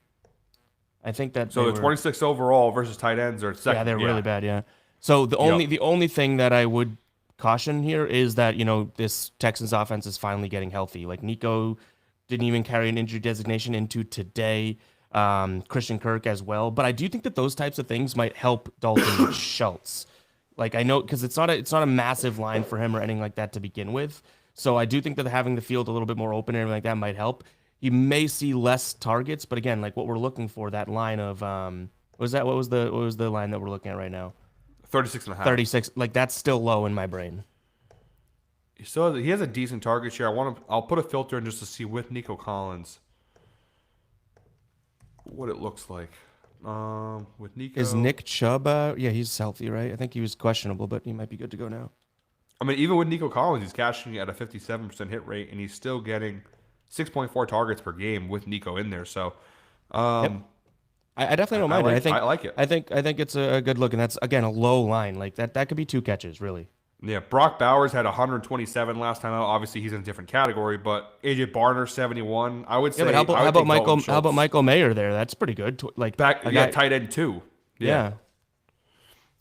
I think that so the 26 overall versus tight ends are second. Yeah, they're really bad. Yeah. So the only thing that I would caution here is that this Texans offense is finally getting healthy. Like Nico didn't even carry an injury designation into today. Christian Kirk as well. But I do think that those types of things might help Dalton Schultz. Like I know because it's not a massive line for him or anything like that to begin with. So I do think that having the field a little bit more open and everything like that might help. You may see less targets, but again, like what we're looking for, that line of what was the line that we're looking at right now? 36.5. 36. Like that's still low in my brain. So he has a decent target share. I'll put a filter in just to see with Nico Collins what it looks like. With Nico, is Nick Chubb? Yeah, he's healthy, right? I think he was questionable, but he might be good to go now. I mean, even with Nico Collins, he's cashing at a 57% hit rate, and he's still getting 6.4 targets per game with Nico in there. So, I definitely don't mind it. I like it. I think it's a good look, and that's again a low line. Like that could be 2 catches, really. Yeah, Brock Bowers had 127 last time out. Obviously, he's in a different category, but AJ Barner 71. I would say. Yeah, but how about Michael Mayer there? That's pretty good. Like tight end 2. Yeah.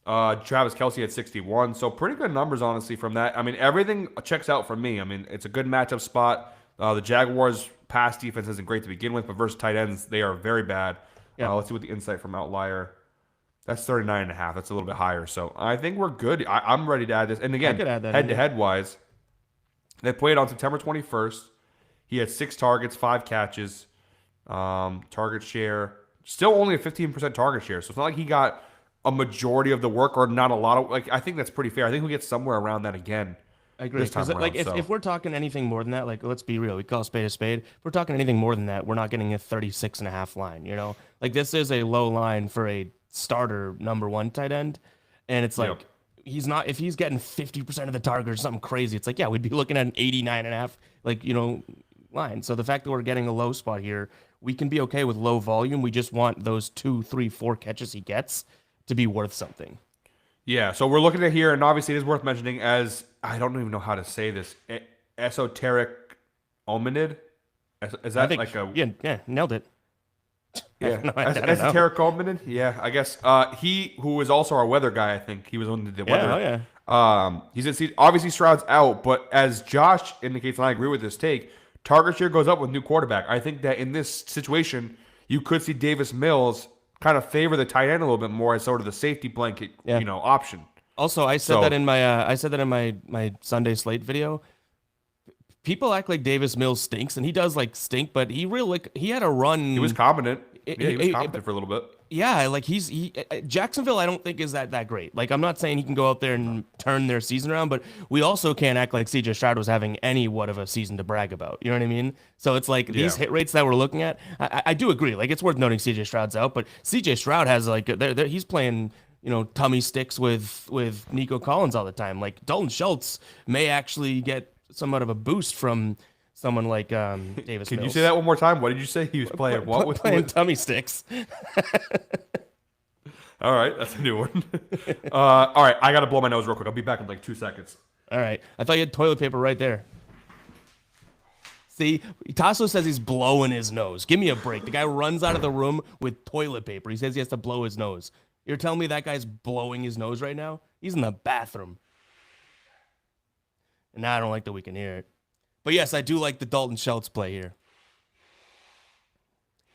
Travis Kelce at 61. So pretty good numbers, honestly, from that. I mean, everything checks out for me. I mean, it's a good matchup spot. The Jaguars' pass defense isn't great to begin with, but versus tight ends, they are very bad. Yeah. Let's see what the insight from Outlier. That's 39.5. That's a little bit higher. So I think we're good. I'm ready to add this. And again, could add that in, head-to-head wise, they played on September 21st. He had 6 targets, 5 catches. Target share, still only a 15% target share. So it's not like he got a majority of the work or not a lot of, like, I think that's pretty fair. I think we get somewhere around that again. I agree. This time Because like around, if we're talking anything more than that, like let's be real, we call a spade a spade. If we're talking anything more than that, we're not getting a 36.5 line, you know? Like this is a low line for a starter number 1 tight end. And it's like he's not, if he's getting 50% of the target or something crazy, it's like, yeah, we'd be looking at an 89.5, like, you know, line. So the fact that we're getting a low spot here, we can be okay with low volume. We just want those 2, 3, 4 catches he gets to be worth something. Yeah, so we're looking at here, and obviously it is worth mentioning as, I don't even know how to say this, esoteric hominid? Is that like a... Yeah, nailed it. Yeah, No, esoteric hominid? Yeah, I guess. He, who is also our weather guy, I think. He was on the weather. Yeah. Obviously Stroud's out, but as Josh indicates, and I agree with this take, target share goes up with new quarterback. I think that in this situation, you could see Davis Mills kind of favor the tight end a little bit more as sort of the safety blanket, option. Also, I said that in my Sunday slate video. People act like Davis Mills stinks, and he does like stink, but he had a run. He was competent. He was competent for a little bit. Yeah, like Jacksonville, I don't think is that great. Like I'm not saying he can go out there and turn their season around, but we also can't act like CJ Stroud was having any what of a season to brag about. You know what I mean? So it's like these hit rates that we're looking at. I do agree. Like it's worth noting CJ Stroud's out, but CJ Stroud has like he's playing, you know, tummy sticks with Nico Collins all the time. Like Dalton Schultz may actually get somewhat of a boost from someone like Davis Can Mills. you say that one more time? What did you say? He was playing what? Playing tummy sticks. All right, that's a new one. All right, I got to blow my nose real quick. I'll be back in like 2 seconds. All right. I thought you had toilet paper right there. See, Tasso says he's blowing his nose. Give me a break. The guy runs out of the room with toilet paper. He says he has to blow his nose. You're telling me that guy's blowing his nose right now? He's in the bathroom. And now I don't like that we can hear it. But yes, I do like the Dalton Schultz play here.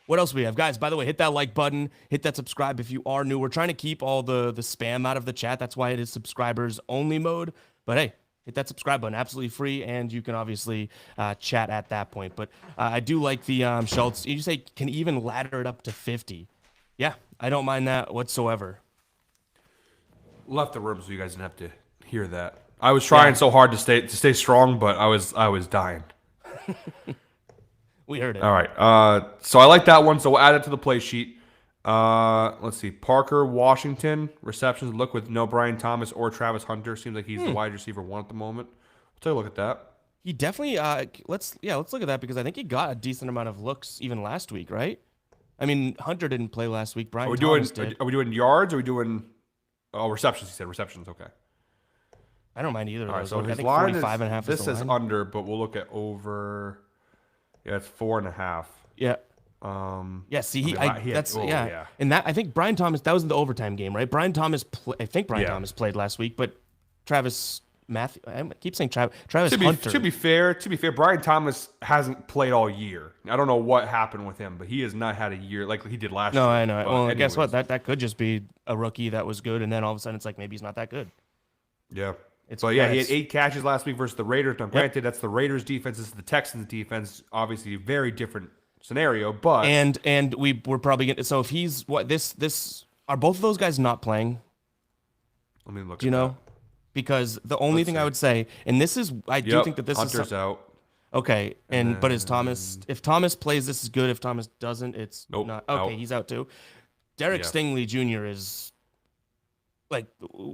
What else do we have? Guys, by the way, hit that like button. Hit that subscribe if you are new. We're trying to keep all the spam out of the chat. That's why it is subscribers only mode. But hey, hit that subscribe button. Absolutely free. And you can obviously chat at that point. But I do like the Schultz. You say can even ladder it up to 50. Yeah, I don't mind that whatsoever. Left the room so you guys didn't have to hear that. I was trying so hard to stay strong, but I was dying. We heard it. All right. So I like that one. So we'll add it to the play sheet. Let's see. Parker Washington receptions. Look with no Brian Thomas or Travis Hunter. Seems like he's the wide receiver 1 at the moment. We'll take a look at that. He definitely. Let's look at that because I think he got a decent amount of looks even last week, right? I mean, Hunter didn't play last week. Brian Thomas did. Are we doing yards? Or are we doing receptions? He said receptions. Okay. I don't mind either of those. So I his think line 45.5 is this the is line. under, but we'll look at over. Yeah, it's 4.5. Yeah. Yeah. See, and that I think Brian Thomas. That was in the overtime game, right? Brian Thomas. I think Brian Thomas played last week, but Travis Matthew. I keep saying Travis Hunter. To be fair, Brian Thomas hasn't played all year. I don't know what happened with him, but he has not had a year like he did last year. No, I know. Well, anyways. Guess what? That could just be a rookie that was good, and then all of a sudden it's like maybe he's not that good. Yeah. He had 8 catches last week versus the Raiders. Now, granted, that's the Raiders' defense. This is the Texans' defense. Obviously, a very different scenario. But and we're probably getting. So if he's this are both of those guys not playing? Let me look. Do you know? Because the only thing I would say, and this is, I do think that this Hunter's is out. Okay, but is Thomas? If Thomas plays, this is good. If Thomas doesn't, it's not. Okay, out. He's out too. Derek Stingley Jr. is like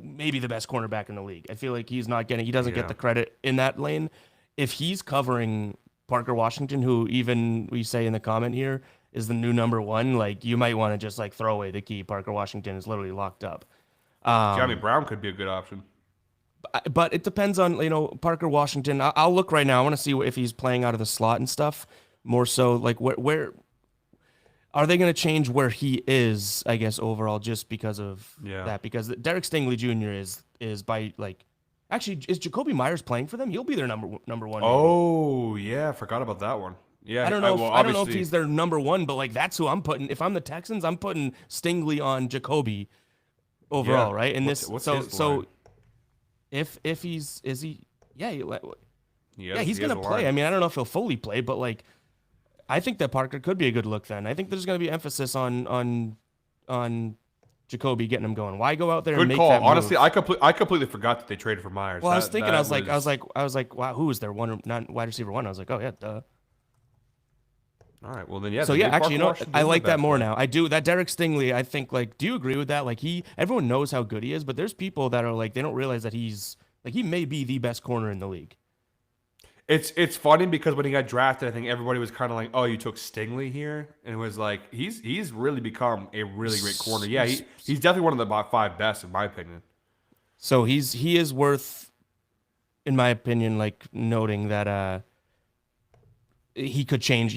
maybe the best cornerback in the league. I feel like he doesn't get the credit in that lane. If he's covering Parker Washington, who even we say in the comment here is the new number 1, like you might want to just like throw away the key. Parker Washington is literally locked up. Johnny Brown could be a good option. But it depends on, Parker Washington. I'll look right now. I want to see if he's playing out of the slot and stuff more so like where are they going to change where he is, I guess, overall, just because of Yeah. that? Because Derek Stingley Jr. is by like, actually, is Jacoby Myers playing for them? He'll be their number one, maybe. Oh yeah, I forgot about that one. Yeah, I don't know. well, I don't know if obviously, he's their number one, but like that's who I'm putting. If I'm the Texans, I'm putting Stingley on Jacoby overall, yeah. right? And What's so his line? if he's is he yeah he's He has gonna a play. line. I mean, I don't know if he'll fully play, but like I think that Parker could be a good look then. I think there's gonna be emphasis on Jacoby getting him going. Why go out there and Good make call. that move? Honestly, I completely forgot that they traded for Myers. Well, I was That- thinking, that I was like, wow, who is their one, not wide receiver one? I was like, oh yeah, duh. All right. Well then, yeah. So then yeah, maybe actually, you Parker know, Washington I isn't a like that bad more play. now. I do. That Derek Stingley, I think, like, do you agree with that? Like, everyone knows how good he is, but there's people that are like, they don't realize that he's like, he may be the best corner in the league. It's funny because when he got drafted, I think everybody was kind of like, "Oh, you took Stingley here," and it was like he's really become a really great corner. Yeah, he's definitely one of the about 5 best in my opinion. So he is worth, in my opinion, like noting that he could change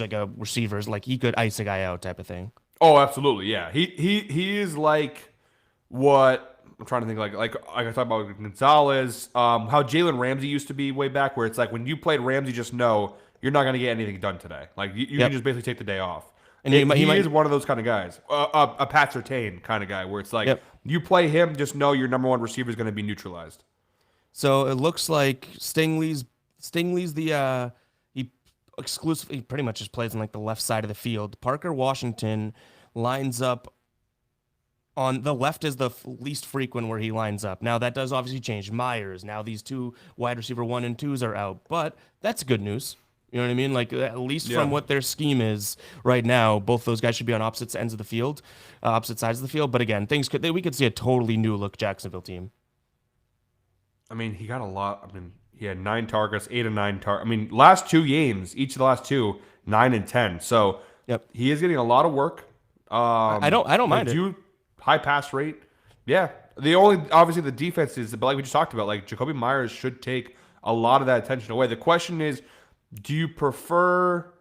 like a receivers, like he could ice a guy out type of thing. Oh, absolutely. Yeah, he is like what I'm trying to think like I talked about with Gonzalez, how Jalen Ramsey used to be way back, where it's like when you played Ramsey, just know you're not going to get anything done today. Like you Yep. can just basically take the day off. And He he might is one of those kind of guys, a Pat Surtain kind of guy, where it's like Yep. you play him, just know your number one receiver is going to be neutralized. So it looks like Stingley's the he exclusively pretty much just plays on like the left side of the field. Parker Washington lines up on the left is the least frequent where he lines up. Now that does obviously change. Myers, now these two wide receiver 1 and 2s are out, but that's good news. You know what I mean? Like at least Yeah. from what their scheme is right now, both those guys should be on opposite ends of the field, opposite sides of the field. But again, we could see a totally new look Jacksonville team. I mean, he got a lot. I mean, he had 9 targets, 8 and 9 targets. I mean, last 2 games, each of the last 2, 9 and 10. So Yep. he is getting a lot of work. I don't mind it. High pass rate. Yeah. The only obviously the defense is, but like we just talked about, like Jacoby Myers should take a lot of that attention away. The question is, do you prefer?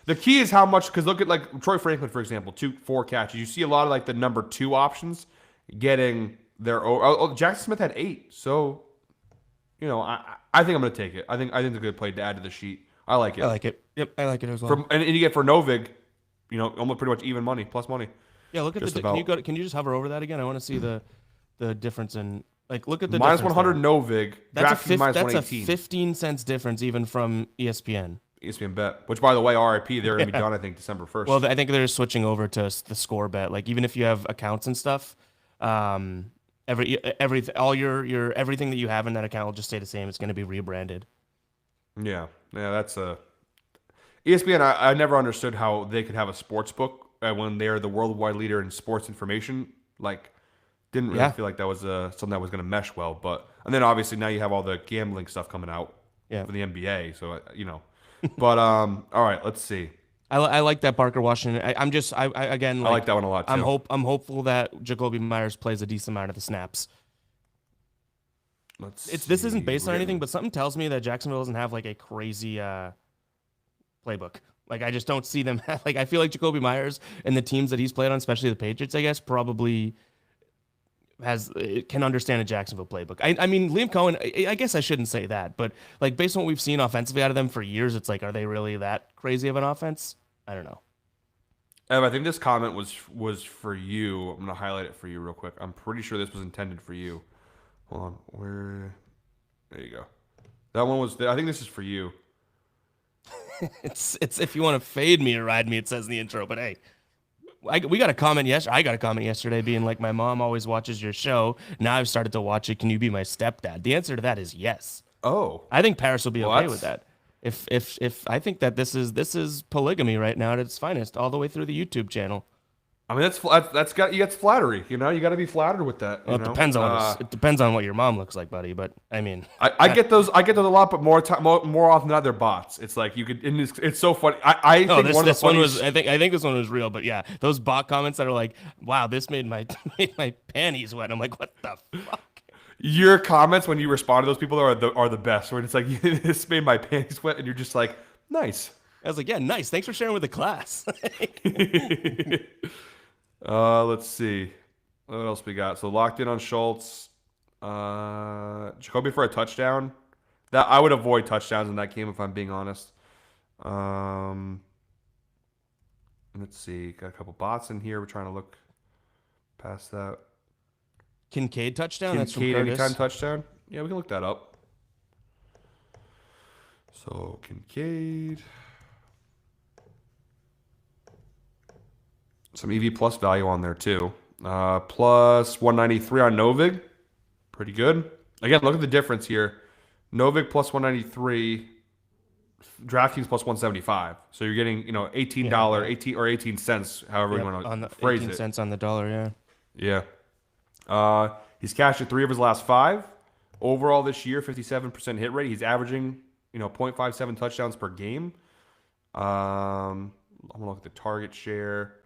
The key is how much, because look at like Troy Franklin, for example, 4 catches. You see a lot of like the number 2 options getting their. Jackson Smith had 8. So, you know, I think I'm going to take it. I think it's a good play to add to the sheet. I like it. I like it. Yep, I like it as well. And you get for Novig, you know, almost pretty much even money, plus money. Yeah, look at Just the. about. Can you just hover over that again? I want to see the difference in like look at the Minus difference 100 there. Novig. DraftKings minus That's a 118. 15 cents difference even from ESPN. ESPN bet. Which, by the way, RIP, they're going to be done, I think, December 1st. Well, I think they're switching over to the score bet. Like even if you have accounts and stuff, all your everything that you have in that account will just stay the same. It's going to be rebranded. Yeah, that's a ESPN. I never understood how they could have a sports book when they're the worldwide leader in sports information. Like, didn't really Yeah. feel like that was something that was going to mesh well. But and then obviously now you have all the gambling stuff coming out Yeah. for the NBA. So you know, but all right, let's see. I like that Parker Washington. I again I like that one a lot too. I'm hopeful that Jacoby Myers plays a decent amount of the snaps. This isn't based on anything, but something tells me that Jacksonville doesn't have like a crazy playbook. Like I just don't see them. Like I feel like Jacoby Myers and the teams that he's played on, especially the Patriots, I guess, probably can understand a Jacksonville playbook. I mean, Liam Cohen. I guess I shouldn't say that, but like based on what we've seen offensively out of them for years, it's like, are they really that crazy of an offense? I don't know. Ev, I think this comment was for you. I'm gonna highlight it for you real quick. I'm pretty sure this was intended for you. Hold on, where? There you go. That one was. I think this is for you. It's if you want to fade me or ride me, it says in the intro. But hey, we got a comment I got a comment yesterday being like, my mom always watches your show. Now I've started to watch it. Can you be my stepdad? The answer to that is yes. Oh, I think Paris will be Well, okay with that. If I think that this is polygamy right now at its finest, all the way through the YouTube channel. I mean that's flattery. You know, you got to be flattered with that. Well, you know? it depends on what your mom looks like, buddy. But I mean, I get those. I get those a lot, but more often than not, they're bots. It's like you could. And it's so funny. I think this one was. I think this one was real. But yeah, those bot comments that are like, "Wow, this made my panties wet." I'm like, what the fuck? Your comments when you respond to those people are the best. When it's like, this made my panties wet, and you're just like, nice. I was like, yeah, nice. Thanks for sharing with the class. Let's see. What else we got? So locked in on Schultz. Jacoby for a touchdown. That I would avoid touchdowns in that game if I'm being honest. Let's see. Got a couple bots in here. We're trying to look past that. Kincaid touchdown. That's from Kincaid Curtis. anytime touchdown. Yeah, we can look that up. So Kincaid. Some EV plus value on there too. Plus 193 on Novig. Pretty good. Again, look at the difference here. Novig plus 193. DraftKings plus 175. So you're getting, $18, 18 cents, however you want to phrase 18 it. cents on the dollar, yeah. Yeah. He's cashed at 3 of his last 5. Overall this year, 57% hit rate. He's averaging, 0.57 touchdowns per game. I'm going to look at the target share.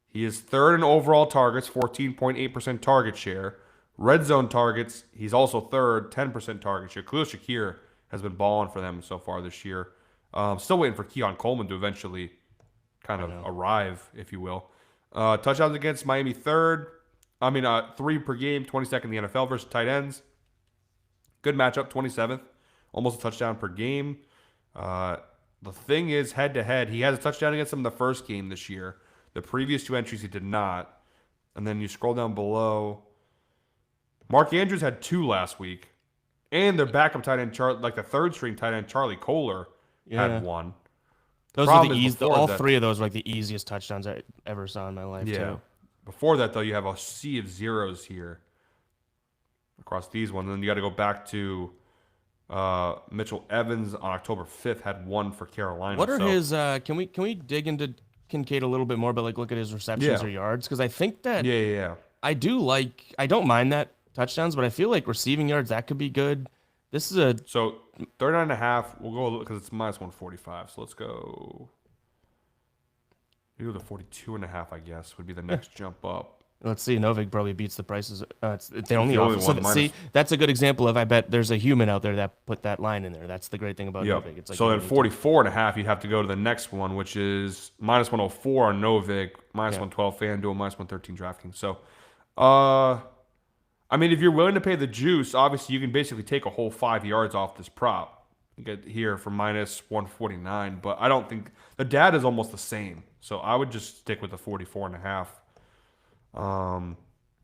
He is third in overall targets, 14.8% target share. Red zone targets, he's also third, 10% target share. Khalil Shakir has been balling for them so far this year. Still waiting for Keon Coleman to eventually kind of arrive, if you will. Touchdowns against Miami third. 3 per game, 22nd in the NFL versus tight ends. Good matchup, 27th. Almost a touchdown per game. The thing is, head-to-head, he has a touchdown against them in the first game this year. The previous 2 entries he did not. And then you scroll down below. Mark Andrews had 2 last week. And their backup tight end, the third-string tight end, Charlie Kohler, had 1. Those are the easy. All 3 of those were like the easiest touchdowns I ever saw in my life, too. Before that, though, you have a sea of zeros here across these ones. And then you got to go back to Mitchell Evans on October 5th had 1 for Carolina. What are his? Can we dig into Kincaid a little bit more, but look at his receptions or yards? Because I think that I don't mind that touchdowns, but I feel like receiving yards that could be good. This is a 39.5. We'll go because it's minus 145. So let's go. You go to 42.5, I guess, would be the next jump up. Let's see. Novig probably beats the prices. They only offer. See, that's a good example of. I bet there's a human out there that put that line in there. That's the great thing about Novig. It's like so then 44.5, you'd have to go to the next one, which is minus 104 on Novig, minus 112 FanDuel, minus 113 DraftKings. So, if you're willing to pay the juice, obviously you can basically take a whole 5 yards off this prop. You get here for minus 149, but I don't think the data is almost the same. So I would just stick with the 44.5.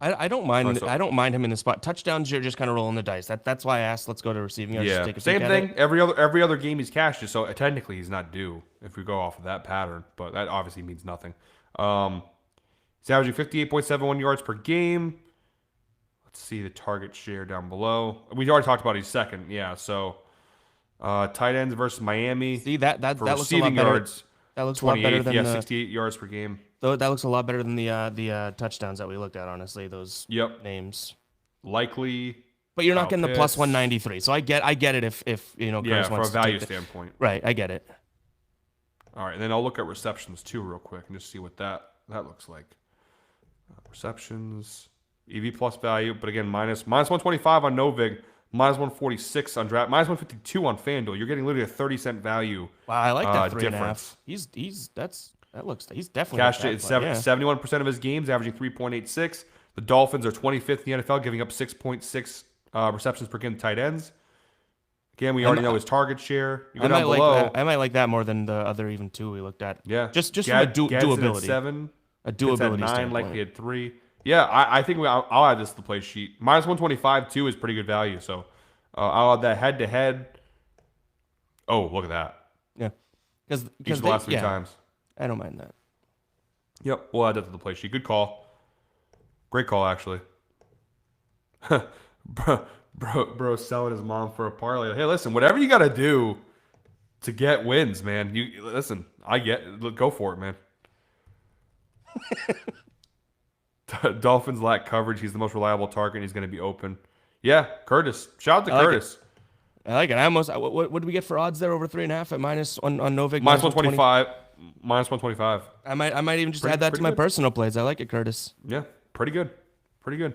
I don't mind. I don't mind him in the spot. Touchdowns, you're just kind of rolling the dice. That's why I asked. Let's go to receiving yards. Yeah, same thing. Every other game he's cashed it, so technically he's not due if we go off of that pattern. But that obviously means nothing. He's averaging 58.71 yards per game. Let's see the target share down below. We already talked about he's second. Yeah, so tight ends versus Miami. See that looks a lot better. Yards. That looks a lot better than 68 yards per game. Though that looks a lot better than the touchdowns that we looked at. Honestly, those names likely. But you're not getting the plus 193. So I get it if Curtis for a value standpoint. Right, I get it. All right, and then I'll look at receptions too real quick and just see what that looks like. Receptions, EV plus value, but again minus 125 on Novig. Minus 146 on draft, minus 152 on FanDuel. You're getting literally a 30-cent value. Wow, I like that 3.5. Difference. He's definitely cashed it in 71% of his games, averaging 3.86. The Dolphins are 25th in the NFL, giving up 6.6 receptions per game to tight ends. Again, we already know his target share. You go down below. I might like that more than the other even 2 we looked at. Yeah, just from a doability. 7, a doability 9, standpoint. likely at 3. Yeah, I think I'll add this to the play sheet. Minus 125 too is pretty good value. So I'll add that head to head. Oh, look at that. Yeah, because the last 3 times. I don't mind that. Yep, we'll add that to the play sheet. Good call. Great call, actually. bro, selling his mom for a parlay. Hey, listen, whatever you got to do to get wins, man. You listen. Go for it, man. Dolphins lack coverage. He's the most reliable target, and he's going to be open. Yeah, Curtis. Shout out to Curtis. I like it. What did we get for odds there over 3.5 at minus on Novig? Minus 125. Minus 125. I might even just add that to my personal plays. I like it, Curtis. Yeah, pretty good. Pretty good.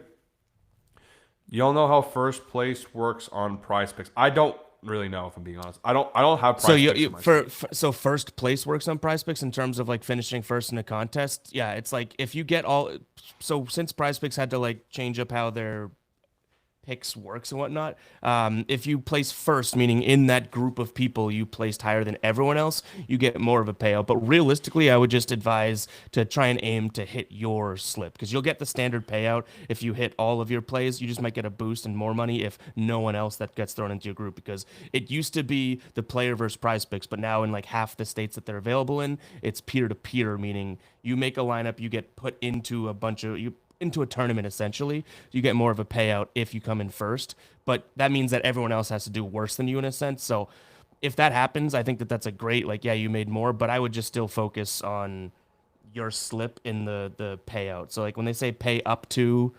Y'all know how first place works on Prize Picks. I don't really know if I'm being honest. I don't have So prize picks in my slate. so first place works on Prize Picks in terms of like finishing first in a contest. Yeah, it's like if you get all. So since Prize Picks had to like change up how their picks works and whatnot. If you place first, meaning in that group of people you placed higher than everyone else, you get more of a payout. But realistically, I would just advise to try and aim to hit your slip because you'll get the standard payout if you hit all of your plays. You just might get a boost and more money if no one else that gets thrown into your group because it used to be the player versus prize picks, but now in like half the states that they're available in, it's peer to peer, meaning you make a lineup, you get put into a bunch of you into a tournament essentially. You get more of a payout if you come in first, but that means that everyone else has to do worse than you in a sense. So if that happens, I think that that's a great like yeah, you made more, but I would just still focus on your slip in the payout. So like when they say pay up to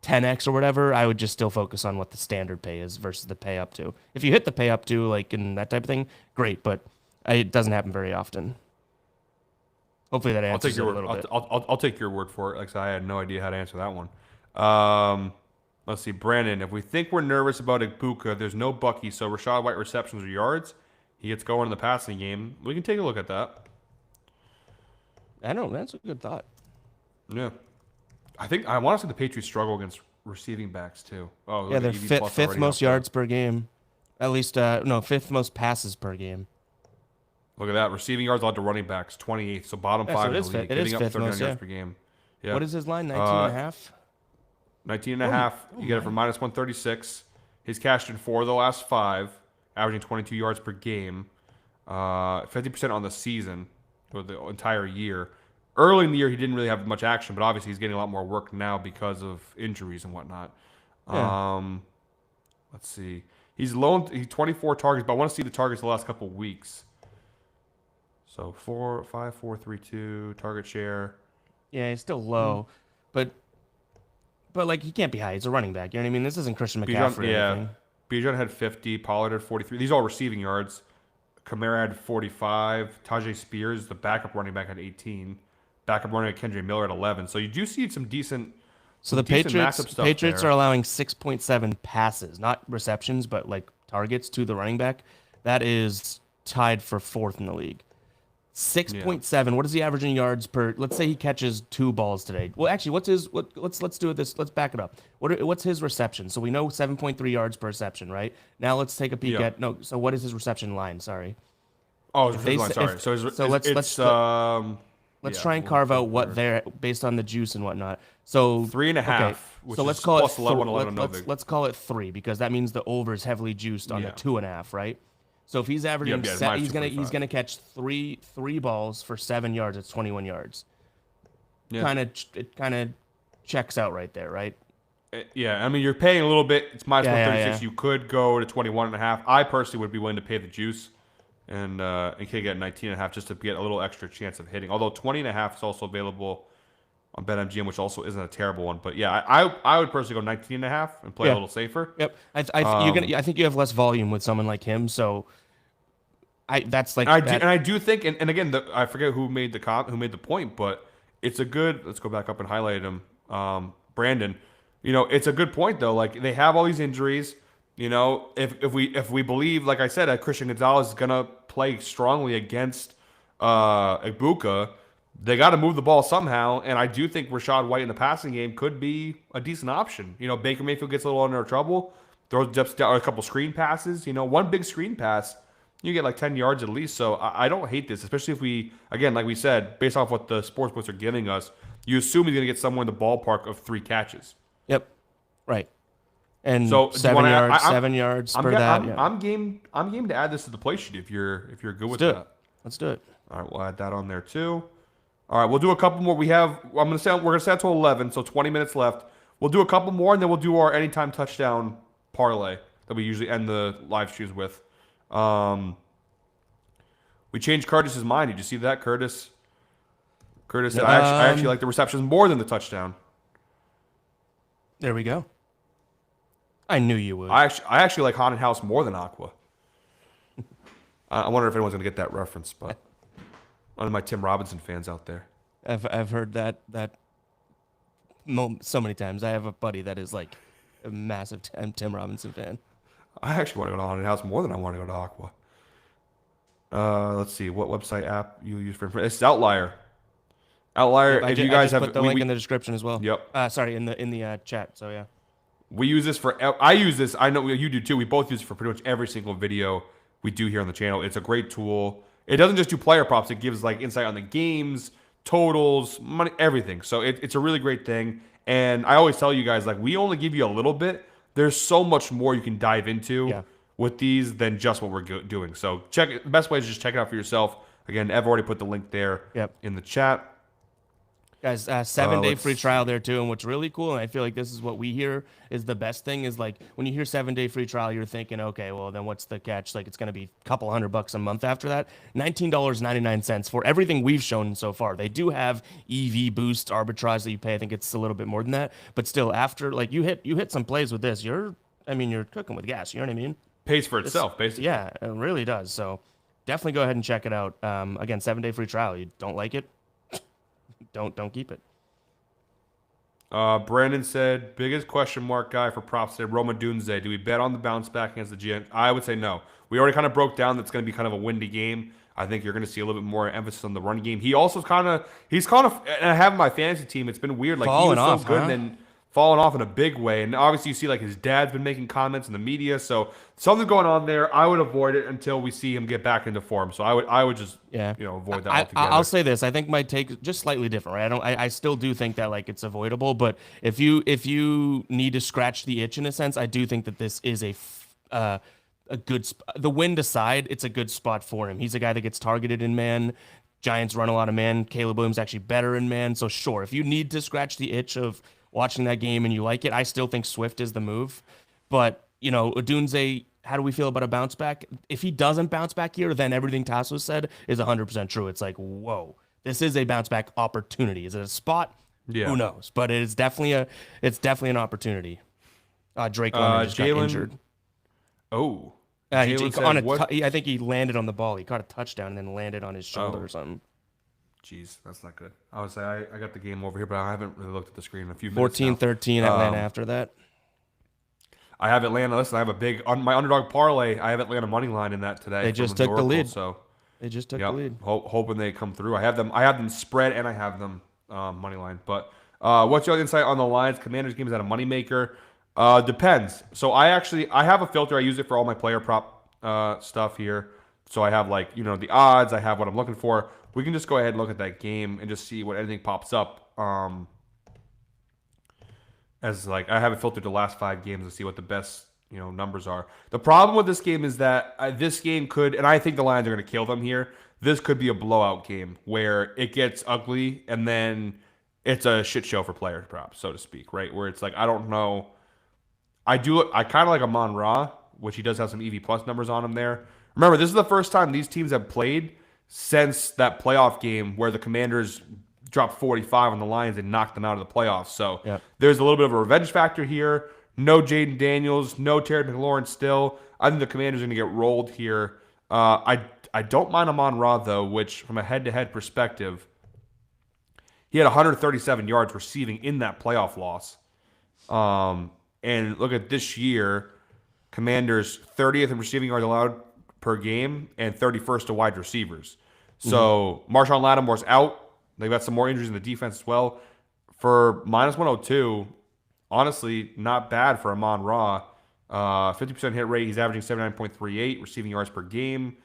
10x or whatever, I would just still focus on what the standard pay is versus the pay up to. If you hit the pay up to like and that type of thing, great, but it doesn't happen very often. Hopefully that answers it a little bit. I'll take your word for it. Like I said, I had no idea how to answer that one. Let's see, Brandon. If we think we're nervous about Ibuka, there's no Bucky, so Rashad White receptions or yards. He gets going in the passing game. We can take a look at that. I know that's a good thought. Yeah, I think I want to see the Patriots struggle against receiving backs too. Oh, yeah, they're fifth most yards per game. At least no, fifth most passes per game. Look at that. Receiving yards allowed to running backs, 28th. So bottom Yeah, five so in the league. it is Getting up fifth 39 most, yards yeah. per game. Yeah. What is his line? 19 and a half? 19 and a half. You get it for minus 136. He's cashed in 4 of the last 5, averaging 22 yards per game. 50% on the season, or the entire year. Early in the year, he didn't really have much action, but obviously he's getting a lot more work now because of injuries and whatnot. Yeah. Let's see. He's 24 targets, but I want to see the targets the last couple of weeks. So 4, 5, 4, 3, 2 target share. Yeah, he's still low, but like he can't be high. He's a running back. You know what I mean? This isn't Christian McCaffrey. Yeah, Bijan had 50. Pollard had 43. These are all receiving yards. Kamara had 45. Tajay Spears, the backup running back, had 18. Backup running back Kendra Miller at 11. So you do see some decent. So the Patriots are allowing 6.7 passes, not receptions, but like targets to the running back. That is tied for 4th in the league. 6.7. What is he averaging yards per? Let's say he catches 2 balls today. Well, actually, let's do this. Let's back it up. What's his reception? So we know 7.3 yards per reception, right? Now let's take a peek at no. So what is his reception line? Sorry. Oh, his line. Sorry. Let's try and carve out what they're based on the juice and whatnot. So 3.5. Okay, so let's call it 11, let's call it 3 because that means the over is heavily juiced on the 2.5, right? So if he's averaging, he's gonna catch three balls for 7 yards. It's 21 yards. Yeah. It kind of checks out right there, right? Yeah, I mean you're paying a little bit. It's minus 136. Yeah. You could go to 21.5. I personally would be willing to pay the juice, and can get 19.5 just to get a little extra chance of hitting. Although 20.5 is also available on BetMGM, which also isn't a terrible one. But yeah, I would personally go 19.5 and play a little safer. Yep. I think you have less volume with someone like him, so that's like I do think, and again, I forget who made the point, but it's a good. Let's go back up and highlight him, Brandon. You know, it's a good point though. Like they have all these injuries. You know, if we believe, like I said, that Christian Gonzalez is gonna play strongly against Ibuka, they got to move the ball somehow, and I do think Rashad White in the passing game could be a decent option. You know, Baker Mayfield gets a little under trouble, throws just a couple screen passes. You know, one big screen pass, you get like 10 yards at least. So I don't hate this, especially if we, again, like we said, based off what the sportsbooks are giving us, you assume he's going to get somewhere in the ballpark of 3 catches. Yep, right. And so 7 yards per that. I'm game to add this to the play sheet if you're good with that. Let's do it. All right, we'll add that on there too. All right, we'll do a couple more. We're gonna set to 11, so 20 minutes left. We'll do a couple more, and then we'll do our anytime touchdown parlay that we usually end the live streams with. We changed Curtis's mind. Did you see that, Curtis? Curtis said, I actually like the receptions more than the touchdown. There we go. I knew you would. I actually like Haunted House more than Aqua. I wonder if anyone's gonna get that reference, but. One of my Tim Robinson fans out there. I've heard that so many times. I have a buddy that is like a massive Tim Robinson fan. I actually want to go to Haunted House more than I want to go to Aqua. Let's see what website app you use for. It's Outlier. Outlier. Yep, If I you guys just have, put the link in the description as well. Yep. Sorry, in the chat. So yeah. We use this for. I use this. I know you do too. We both use it for pretty much every single video we do here on the channel. It's a great tool. It doesn't just do player props. It gives like insight on the games, totals, money, everything. So it's a really great thing. And I always tell you guys, like, we only give you a little bit. There's so much more you can dive into Yeah. with these than just what we're doing. So check it. The best way is just check it out for yourself. Again, Ev already put the link there Yep. in the chat. Guys, 7-day let's free trial there too, and what's really cool, and I feel like this is what we hear is the best thing, is like when you hear 7-day free trial, you're thinking, okay, well then what's the catch? Like it's gonna be a couple $100 a month after that. $19.99 for everything we've shown so far. They do have EV boost arbitrage that you pay. I think it's a little bit more than that, but still, after like you hit some plays with this, you're cooking with gas. You know what I mean? Pays for itself, basically. Yeah, it really does. So definitely go ahead and check it out. Again, 7-day free trial. You don't like it? Don't keep it. Brandon said, biggest question mark guy for props today, Roma Dunze. Do we bet on the bounce back against the GN? I would say no. We already kind of broke down that's going to be kind of a windy game. I think you're going to see a little bit more emphasis on the run game. He's kind of, and I have my fantasy team. It's been weird. Like, he was so good and then falling off in a big way. And obviously you see like his dad's been making comments in the media. So something's going on there. I would avoid it until we see him get back into form. So I would just, avoid that altogether. I'll say this. I think my take is just slightly different, right? I still do think that like it's avoidable, but if you need to scratch the itch in a sense, I do think that this is a good the wind aside, it's a good spot for him. He's a guy that gets targeted in man. Giants run a lot of man. Caleb Williams actually better in man. So sure, if you need to scratch the itch of watching that game and you like it, I still think Swift is the move. But, Odunze, how do we feel about a bounce back? If he doesn't bounce back here, then everything Tasso said is 100% true. It's like, whoa, this is a bounce back opportunity. Is it a spot? Yeah. Who knows? But it's definitely an opportunity. Drake London just got injured. Oh. I think he landed on the ball. He caught a touchdown and then landed on his shoulder or something. Jeez, that's not good. I would say I got the game over here, but I haven't really looked at the screen in a few minutes 14-13 Atlanta after that. I have Atlanta. Listen, I have a big on my underdog parlay. I have Atlanta money line in that today. They just took the lead. So they just took the lead. Hoping they come through. I have them spread and I have them money line. But what's your insight on the Lions Commanders game? Is that a moneymaker? Depends. So I have a filter. I use it for all my player prop stuff here. So I have the odds. I have what I'm looking for. We can just go ahead and look at that game and just see what anything pops up. As I have it filtered the last 5 games to see what the best numbers are. The problem with this game is that this game could, and I think the Lions are going to kill them here. This could be a blowout game where it gets ugly and then it's a shit show for player props, so to speak, right? Where it's like, I don't know. I kind of like Amon Ra, which he does have some EV plus numbers on him there. Remember, this is the first time these teams have played since that playoff game where the Commanders dropped 45 on the Lions and knocked them out of the playoffs. So There's a little bit of a revenge factor here. No Jaden Daniels, no Terry McLaurin still. I think the Commanders are going to get rolled here. I don't mind Amon Ra, though, which from a head-to-head perspective, he had 137 yards receiving in that playoff loss. And look at this year, Commanders 30th in receiving yards allowed per game and 31st to wide receivers. So Marshawn Lattimore's out. They've got some more injuries in the defense as well. For minus 102, honestly, not bad for Amon Ra. 50% hit rate. He's averaging 79.38 receiving yards per game.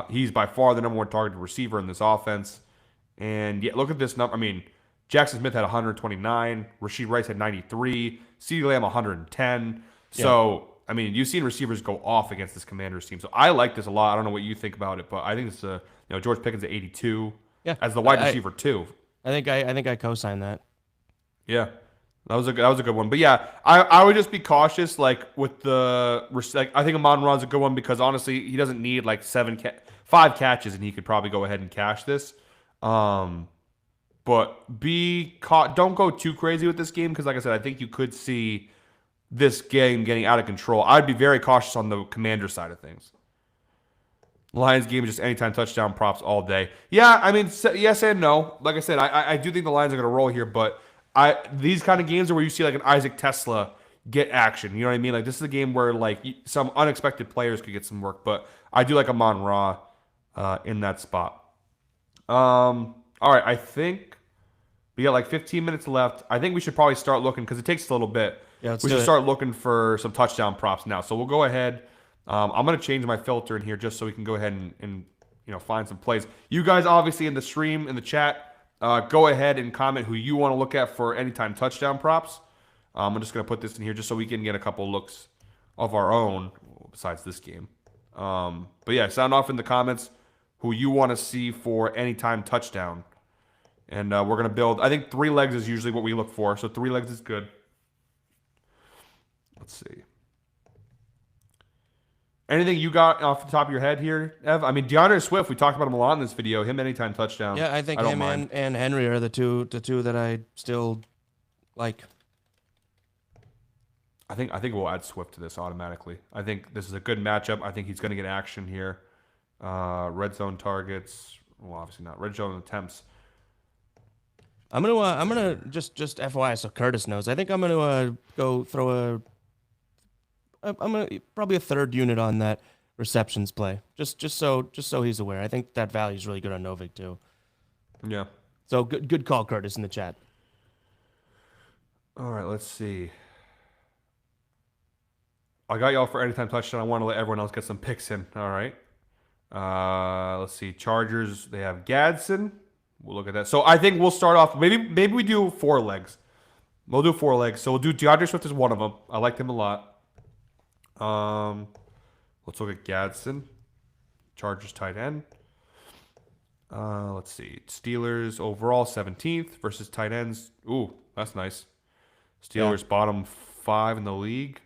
He's by far the number 1 targeted receiver in this offense. And yeah, look at this number. I mean, Jackson Smith had 129. Rashid Rice had 93. CeeDee Lamb 110. So, I mean, you've seen receivers go off against this Commanders team. So I like this a lot. I don't know what you think about it, but I think it's George Pickens at 82. Yeah, as the wide receiver too. I think I co-sign that. Yeah, that was a good one. But yeah, I would just be cautious with the I think Amon Ra's a good one because honestly he doesn't need 5 catches and he could probably go ahead and cash this. But don't go too crazy with this game because like I said, I think you could see this game getting out of control. I'd be very cautious on the Commander side of things. Lions game is just anytime touchdown props all day. Yeah, I mean, yes and no. Like I said, I do think the Lions are going to roll here, but these kind of games are where you see like an Isaac Tesla, get action. You know what I mean? Like this is a game where like some unexpected players could get some work, but I do like Amon Ra in that spot. All right, I think we got like 15 minutes left. I think we should probably start looking because it takes a little bit. Yeah, let's We do should it. start looking for some touchdown props now. So we'll go ahead. I'm gonna change my filter in here just so we can go ahead and find some plays. You guys obviously in the stream in the chat, go ahead and comment who you want to look at for anytime touchdown props. I'm just gonna put this in here just so we can get a couple looks of our own besides this game. But yeah, sound off in the comments who you want to see for anytime touchdown. And we're going to build, I think 3 legs is usually what we look for. So 3 legs is good. Let's see. Anything you got off the top of your head here, Ev? I mean, DeAndre Swift, we talked about him a lot in this video. Him anytime touchdown. Yeah, I think don't him mind. and Henry are the two that I still like. I think we'll add Swift to this automatically. I think this is a good matchup. I think he's going to get action here. Red zone targets. Well, obviously not. Red zone attempts. I'm gonna just FYI so Curtis knows. I think I'm gonna go throw I'm gonna probably a third unit on that receptions play. Just so he's aware. I think that value is really good on Novik too. Yeah. So good call, Curtis, in the chat. All right, let's see. I got y'all for anytime touchdown. I want to let everyone else get some picks in. All right. Let's see. Chargers, they have Gadsden. We'll look at that. So I think we'll start off. Maybe we do 4 legs. We'll do 4 legs. So we'll do DeAndre Swift as one of them. I liked him a lot. Let's look at Gadsden. Chargers tight end. Let's see. Steelers overall 17th versus tight ends. Ooh, that's nice. Steelers bottom 5 in the league.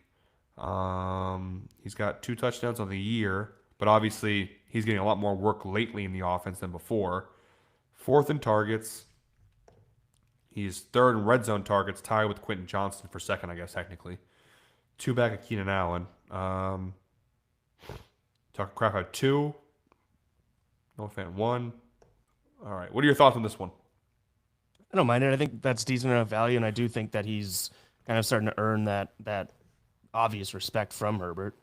He's got 2 touchdowns on the year, but obviously he's getting a lot more work lately in the offense than before. 4th in targets. He's 3rd in red zone targets, tied with Quentin Johnston for 2nd, I guess, technically. 2 back of Keenan Allen. Tucker Craft had 2. Noah Fant 1. All right. What are your thoughts on this one? I don't mind it. I think that's decent enough value, and I do think that he's kind of starting to earn that obvious respect from Herbert.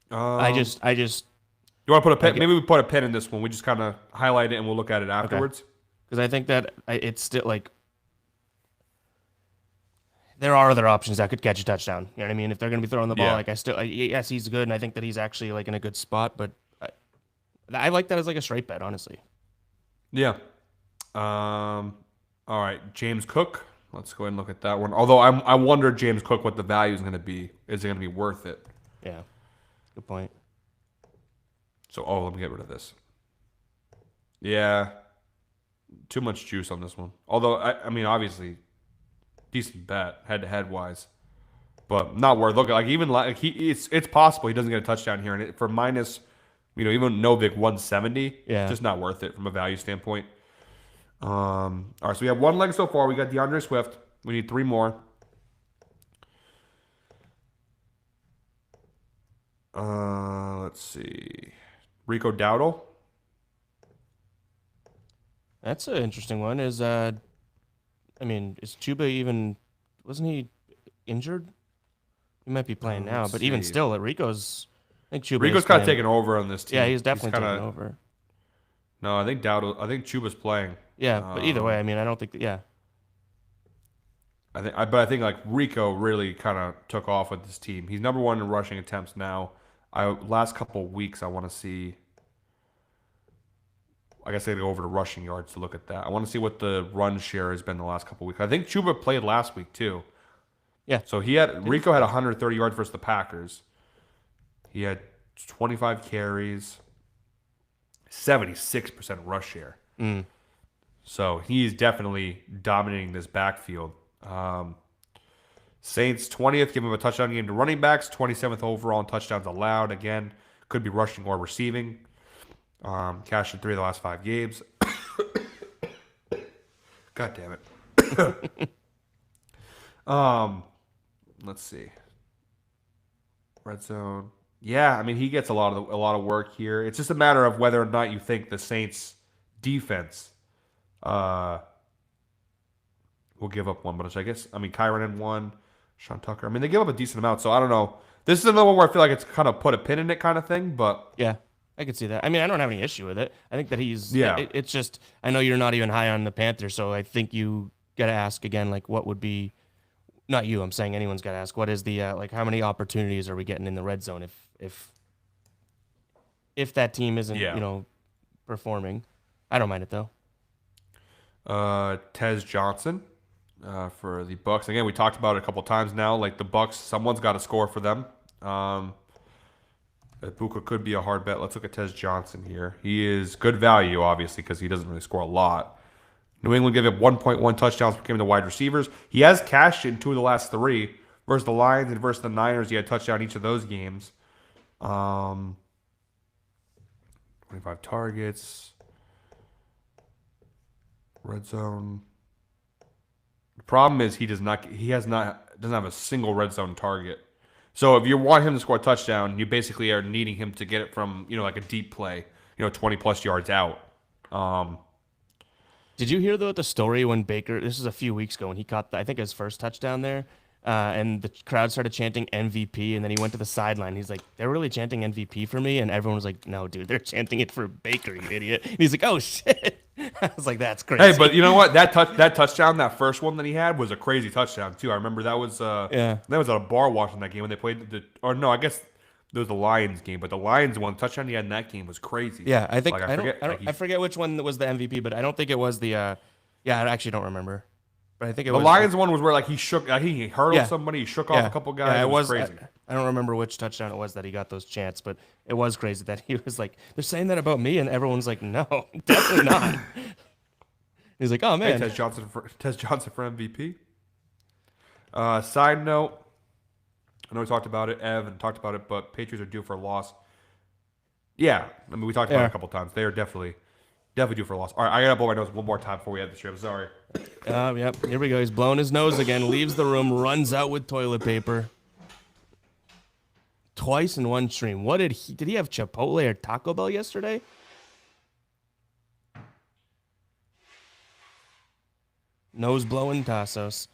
I just You want to put a pin? Maybe we put a pin in this one. We just kind of highlight it and we'll look at it afterwards. Because I think that it's still like there are other options that could catch a touchdown. You know what I mean? If they're going to be throwing the ball, yes, he's good, and I think that he's actually like in a good spot. But I like that as like a straight bet, honestly. Yeah. All right, James Cook. Let's go ahead and look at that one. Although I wonder, James Cook, what the value is going to be. Is it going to be worth it? Yeah. Good point. So, let me get rid of this. Yeah. Too much juice on this one. Although, I mean, obviously, decent bet head-to-head wise. But not worth. Look, like even like it's possible he doesn't get a touchdown here. And for minus, even Novik 170, just not worth it from a value standpoint. All right, so we have 1 leg so far. We got DeAndre Swift. We need 3 more. Let's see. Rico Dowdle. That's an interesting one. Is Chuba even wasn't he injured? He might be playing now, but even still, Rico's. I think Rico's kind of taking over on this team. Yeah, he's definitely taking over. No, I think Chuba's playing. Yeah, but either way, I mean, I don't think. Yeah. But I think like Rico really kind of took off with this team. He's number 1 in rushing attempts now. Last couple of weeks, I want to see. I guess I got to go over to rushing yards to look at that. I want to see what the run share has been the last couple of weeks. I think Chuba played last week too. Yeah. So Rico had 130 yards versus the Packers. He had 25 carries, 76% rush share. So he's definitely dominating this backfield. Saints 20th, give him a touchdown game to running backs. 27th overall in touchdowns allowed. Again, could be rushing or receiving. Cashed in 3 of the last 5 games. God damn it. Let's see. Red zone. Yeah, I mean he gets a lot of work here. It's just a matter of whether or not you think the Saints defense will will give up one, but I guess Kyron had one, Sean Tucker. I mean, they give up a decent amount, so I don't know. This is another one where I feel like it's kind of put a pin in it kind of thing, but Yeah, I could see that. I mean, I don't have any issue with it. I think that he's. yeah, It's just I know you're not even high on the Panthers, so I think you got to ask again, like what would be. Not you. I'm saying anyone's got to ask. What is the like? How many opportunities are we getting in the red zone if that team isn't yeah. performing? I don't mind it though. Tez Johnson for the Bucks. Again, we talked about it a couple times now. Like the Bucks, someone's got to score for them. Ibuka could be a hard bet. Let's look at Tez Johnson here. He is good value, obviously, because he doesn't really score a lot. New England gave up 1.1 touchdowns per game to wide receivers. He has cashed in 2 of the last 3 versus the Lions and versus the Niners. He had a touchdown each of those games. 25 targets. Red zone. The problem is doesn't have a single red zone target. So if you want him to score a touchdown, you basically are needing him to get it from, like a deep play, 20 plus yards out. Did you hear though the story when Baker? This was a few weeks ago when he caught, I think, his first touchdown there, and the crowd started chanting MVP, and then he went to the sideline. He's like, "They're really chanting MVP for me," and everyone was like, "No, dude, they're chanting it for Baker, you idiot." And he's like, "Oh shit!" I was like, "That's crazy." Hey, but you know what? That touchdown, that first one that he had was a crazy touchdown too. I remember that was Yeah. that was at a bar watching that game when they played or no, I guess there was the Lions game, but the Lions one touchdown he had in that game was crazy. Yeah, I think Like, I forget which one was the MVP, but I don't think it was the. Yeah, I actually don't remember, but I think it the was Lions one was where like he shook, he hurtled Yeah. somebody, he shook Yeah, off a couple guys. yeah, it was crazy. I don't remember which touchdown it was that he got those chants, but it was crazy that he was like, "They're saying that about me," and everyone's like, "No, definitely not." He's like, "Oh Hey, man." Tez Johnson for MVP. Side note, I know we talked about it, Evan talked about it, but Patriots are due for a loss. Yeah, we talked about it Yeah. a couple times. They are definitely due for a loss. All right, I gotta blow my nose one more time before we end the stream. Sorry. Yep. Here we go. He's blowing his nose again. Leaves the room. Runs out with toilet paper. Twice in one stream. What did he have Chipotle or Taco Bell yesterday? Nose blowing Tassos.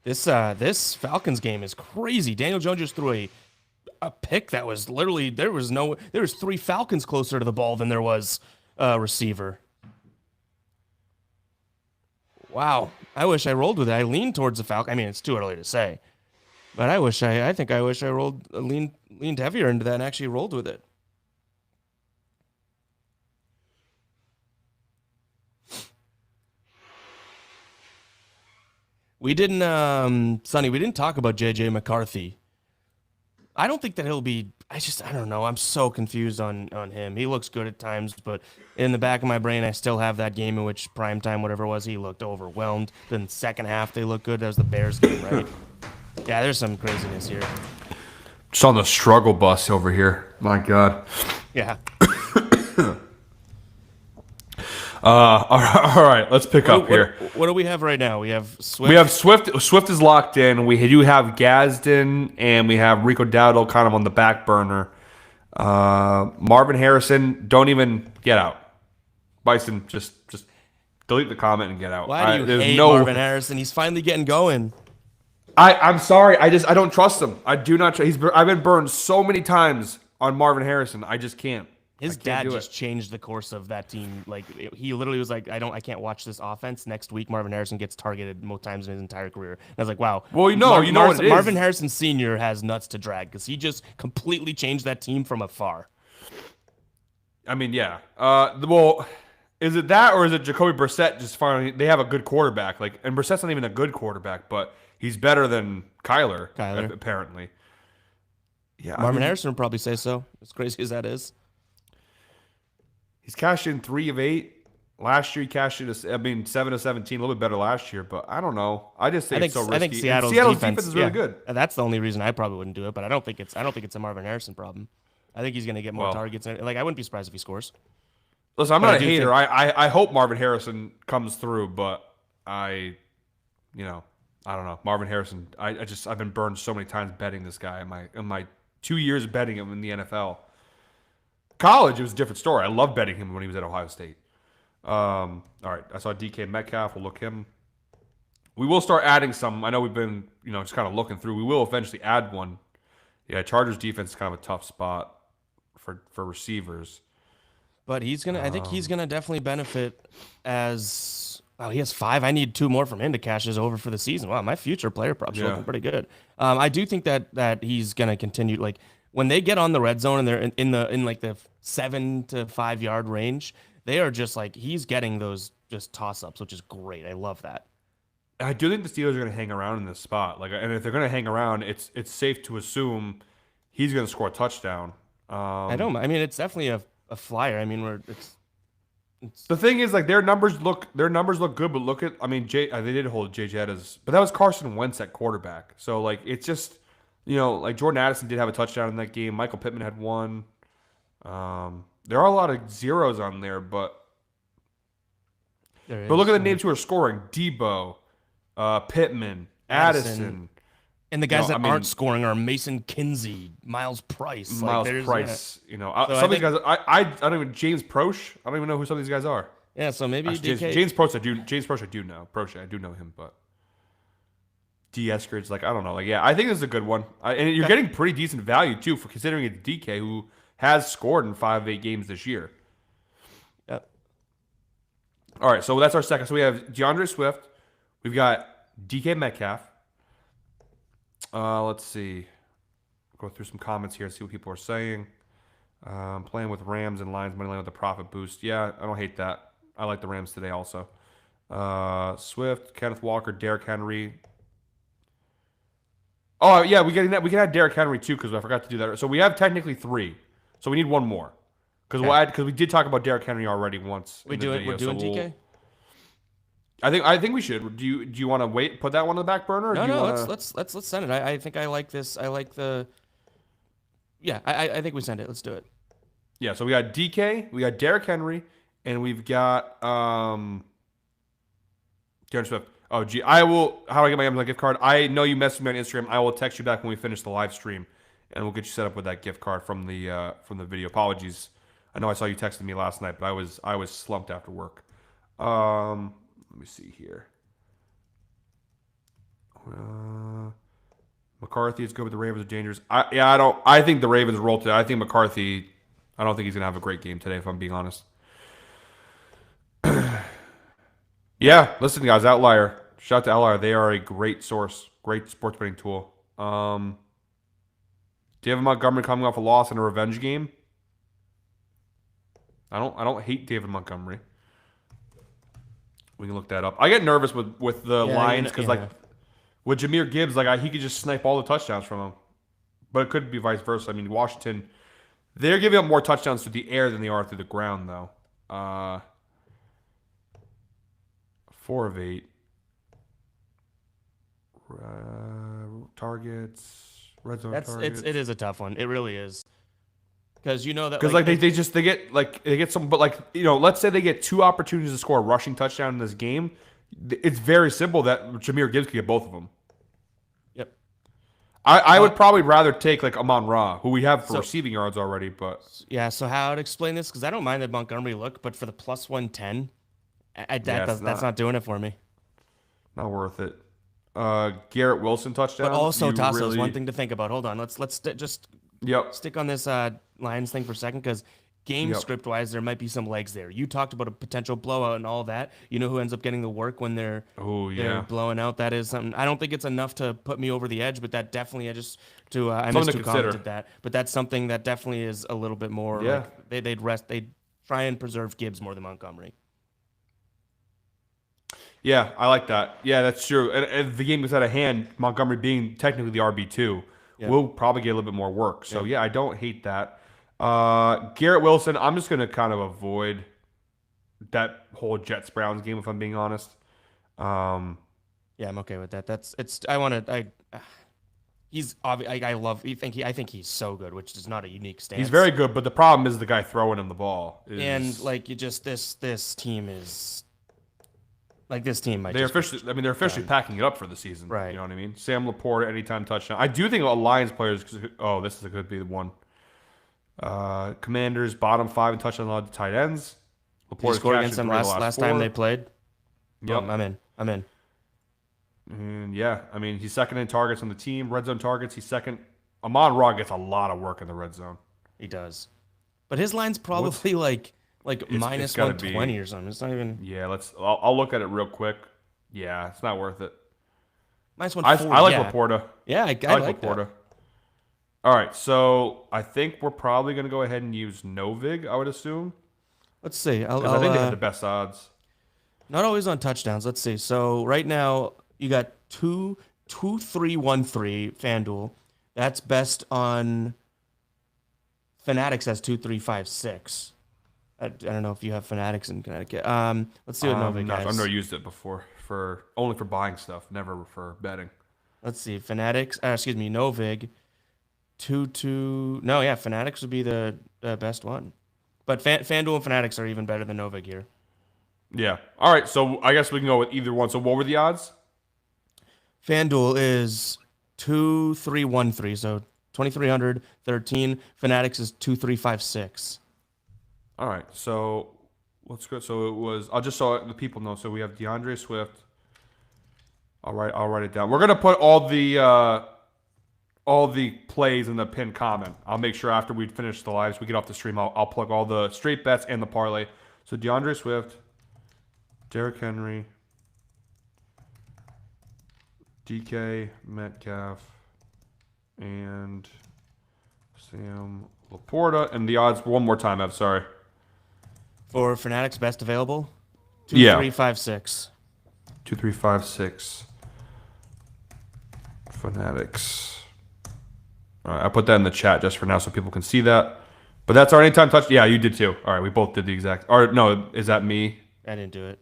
This Falcons game is crazy. Daniel Jones just threw a pick that was literally there was 3 Falcons closer to the ball than there was receiver. Wow. I wish I rolled with it. I leaned towards the Falcon. I mean, it's too early to say. But I wish I leaned heavier into that and actually rolled with it. We didn't Sonny, we didn't talk about JJ McCarthy. I don't think that he'll be I don't know. I'm so confused on him. He looks good at times, but in the back of my brain I still have that game in which primetime, whatever it was, he looked overwhelmed. Then second half they looked good. That was the Bears game, right? Yeah, there's some craziness here. Just on the struggle bus over here. My God. Yeah. All right, let's pick up here. What do we have right now? We have Swift. We have Swift. Swift is locked in. We do have Gadsden and we have Rico Dowdle kind of on the back burner. Marvin Harrison, don't even get out. Bison, just delete the comment and get out. Why do you hate Marvin Harrison? He's finally getting going. I'm sorry. I don't trust him. I do not trust. I've been burned so many times on Marvin Harrison. I just can't. His dad just changed the course of that team. Like he literally was like, I can't watch this offense. Next week, Marvin Harrison gets targeted most times in his entire career. And I was like, wow. Well, you know what it is. Marvin Harrison Sr. has nuts to drag because he just completely changed that team from afar. I mean, yeah. Well, is it that or is it Jacoby Brissett just finally? They have a good quarterback. And Brissett's not even a good quarterback, but he's better than Kyler. Apparently. Yeah, Marvin Harrison would probably say so. As crazy as that is. He's cashed in 3 of 8. Last year he cashed in 7 of 17, a little bit better last year, but I don't know. I just think it's so risky. I think Seattle's defense is really good. That's the only reason I probably wouldn't do it, but I don't think it's a Marvin Harrison problem. I think he's going to get more targets. I wouldn't be surprised if he scores. Listen, I'm not a hater. I hope Marvin Harrison comes through, but I don't know. Marvin Harrison, I've been burned so many times betting this guy in my 2 years betting him in the NFL. College, it was a different story. I loved betting him when he was at Ohio State. All right, I saw DK Metcalf. We'll look him. We will start adding some. I know we've been, just kind of looking through. We will eventually add one. Yeah, Chargers defense is kind of a tough spot for receivers. But I think he's gonna definitely benefit as he has 5. I need 2 more from him to cash his over for the season. Wow, my future player props are Yeah. looking pretty good. I do think that he's gonna continue, like when they get on the red zone and they're in like the 7 to 5 yard range, they are just like he's getting those just toss ups, which is great. I love that. I do think the Steelers are going to hang around in this spot. And if they're going to hang around, it's safe to assume he's going to score a touchdown. I don't. I mean, it's definitely a flyer. I mean, it's The thing is, like their numbers look good, but look at they did hold Jay Jettas, but that was Carson Wentz at quarterback. So like it's just like Jordan Addison did have a touchdown in that game. Michael Pittman had one. There are a lot of zeros on there, but look at the names who are scoring: Debo, Pittman, Addison. And the guys that aren't scoring are Mason Kinsey, Miles Price. Miles Price. Some of these guys. I don't even James Proche. I don't even know who some of these guys are. Yeah, so maybe Actually, James Proche. James Proche. I do know. Proche. I do know him, but D. Eskridge. I don't know. I think this is a good one. And you're getting pretty decent value too for considering it's DK who has scored in 5 of 8 games this year. Yep. All right, so that's our second. So we have DeAndre Swift. We've got DK Metcalf. Let's see. Go through some comments here and see what people are saying. Playing with Rams and Lions money line with the profit boost. Yeah, I don't hate that. I like the Rams today also. Swift, Kenneth Walker, Derrick Henry. Oh yeah, we can add Derrick Henry too because I forgot to do that. So we have technically 3. So we need one more because we did talk about Derrick Henry already once. We're doing DK. I think we should. Do you want to wait? Put that one on the back burner? Or let's send it. I think I like this. I like the. Yeah, I think we send it. Let's do it. Yeah. So we got DK, we got Derrick Henry, and we've got DeAndre Swift. Oh gee, I will. How do I get my Amazon gift card? I know you messaged me on Instagram. I will text you back when we finish the live stream, and we'll get you set up with that gift card from the video. Apologies. I know I saw you texting me last night, but I was slumped after work. Let me see here. McCarthy is good, but the Ravens are dangerous. I think the Ravens roll today. I think McCarthy. I don't think he's gonna have a great game today, if I'm being honest. Yeah, listen, guys. Outlier. Shout out to Outlier. They are a great source, great sports betting tool. David Montgomery coming off a loss in a revenge game. I don't hate David Montgomery. We can look that up. I get nervous with the Lions because with Jahmyr Gibbs, he could just snipe all the touchdowns from him. But it could be vice versa. I mean, Washington, they're giving up more touchdowns through the air than they are through the ground, though. 4 of 8 targets, red zone targets. It is a tough one. It really is. Because that they get some, but let's say they get 2 opportunities to score a rushing touchdown in this game. It's very simple that Jahmyr Gibbs could get both of them. Yep. I would probably rather take Amon-Ra, who we have for receiving yards already, but yeah. So how I'd explain this, because I don't mind the Montgomery look, but for the plus 110, that's not doing it for me. Not worth it. Garrett Wilson touchdown. But also, Tasso's one thing to think about. Hold on, let's just stick on this Lions thing for a second, because game script wise, there might be some legs there. You talked about a potential blowout and all that. You know who ends up getting the work when they're blowing out? That is something. I don't think it's enough to put me over the edge, but that definitely I missed to commented that. But that's something that definitely is a little bit more. Yeah. They'd try and preserve Gibbs more than Montgomery. Yeah, I like that. Yeah, that's true. And the game was out of hand, Montgomery being technically the RB2, will probably get a little bit more work. So, I don't hate that. Garrett Wilson, I'm just going to kind of avoid that whole Jets-Browns game, if I'm being honest. I'm okay with that. I think he's so good, which is not a unique stance. He's very good, but the problem is the guy throwing him the ball. This team is... this team might. They're officially packing it up for the season. Right. You know what I mean? Sam Laporta, anytime touchdown. I do think Lions players. This could be the one. Commanders bottom 5 in touchdown allowed to tight ends. Did he score against them last time they played? Yep. I'm in. And yeah, I mean, he's second in targets on the team. Red zone targets, he's second. Amon-Ra gets a lot of work in the red zone. He does. But his line's probably like minus 120 or something. It's not even. Yeah, I'll look at it real quick. Yeah, it's not worth it. Minus 140. I like Laporta. Yeah, I like Laporta. That. All right, so I think we're probably going to go ahead and use Novig, I would assume. Let's see. I think they have the best odds. Not always on touchdowns. Let's see. So right now you got 2-3-1-3 FanDuel. That's best on Fanatics has 2-3-5-6. I don't know if you have Fanatics in Connecticut. Let's see what Novig has. I've never used it before only for buying stuff, never for betting. Let's see. Fanatics. Novig. 2-2. No, yeah. Fanatics would be the best one, but FanDuel and Fanatics are even better than Novig here. Yeah. All right. So I guess we can go with either one. So what were the odds? FanDuel is 2-3-1-3, so 2,300, 13. Fanatics is 2-3-5-6. All right. So let's go. So it was. I'll just so the people know. So we have DeAndre Swift. I'll write it down. We're gonna put all the plays in the pinned comment. I'll make sure after we finish the lives, we get off the stream. I'll plug all the straight bets and the parlay. So DeAndre Swift, Derrick Henry, DK Metcalf, and Sam Laporta. And the odds one more time, I'm sorry. For Fanatics, best available? 2-3-5-6. 2-3-5-6. Fanatics. All right, I put that in the chat just for now so people can see that. But that's our anytime touch. Yeah, you did too. All right, we both did the exact. Or no, is that me? I didn't do it.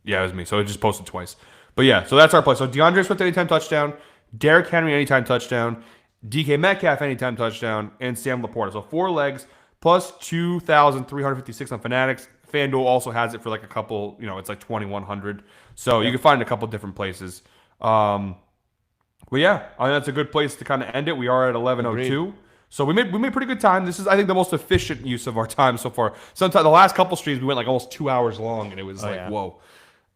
Yeah, it was me. So it just posted twice. But yeah, so that's our play. So DeAndre Swift anytime touchdown, Derrick Henry anytime touchdown, DK Metcalf anytime touchdown, and Sam Laporta. So 4 legs plus 2,356 on Fanatics. FanDuel also has it for like a couple. It's like 2,100. So you can find it a couple different places. But yeah, I think that's a good place to kind of end it. We are at 11:02. So we made pretty good time. This is, I think, the most efficient use of our time so far. Sometimes the last couple streams we went like almost 2 hours long, and it was whoa.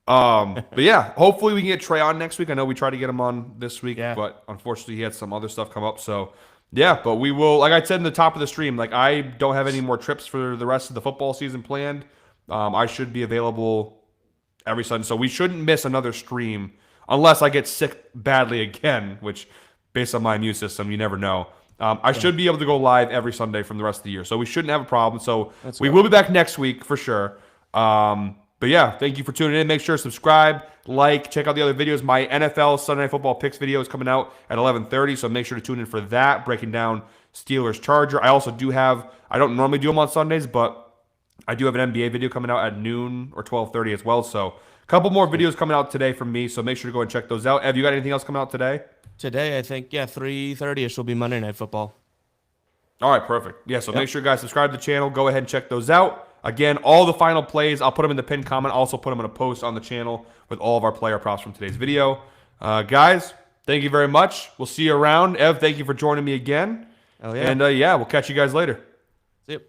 But yeah, hopefully we can get Trey on next week. I know we tried to get him on this week, but unfortunately he had some other stuff come up. So yeah, but we will, like I said in the top of the stream, like I don't have any more trips for the rest of the football season planned. I should be available every Sunday, so we shouldn't miss another stream unless I get sick badly again, which based on my immune system, you never know. I should be able to go live every Sunday from the rest of the year, so we shouldn't have a problem. So we will be back next week for sure. But yeah, thank you for tuning in. Make sure to subscribe, like, check out the other videos. My NFL Sunday Night Football picks video is coming out at 11:30, so make sure to tune in for that, breaking down Steelers Charger. I also do have, I don't normally do them on Sundays, but I do have an NBA video coming out at noon or 12:30 as well. So a couple more videos coming out today from me, so make sure to go and check those out. Ev, you got anything else coming out today? Today, I think, 3:30ish will be Monday Night Football. All right, perfect. Yeah, so make sure you guys subscribe to the channel. Go ahead and check those out. Again, all the final plays, I'll put them in the pinned comment. I'll also put them in a post on the channel with all of our player props from today's video. Guys, thank you very much. We'll see you around. Ev, thank you for joining me again. Oh, yeah. And yeah, we'll catch you guys later. See you.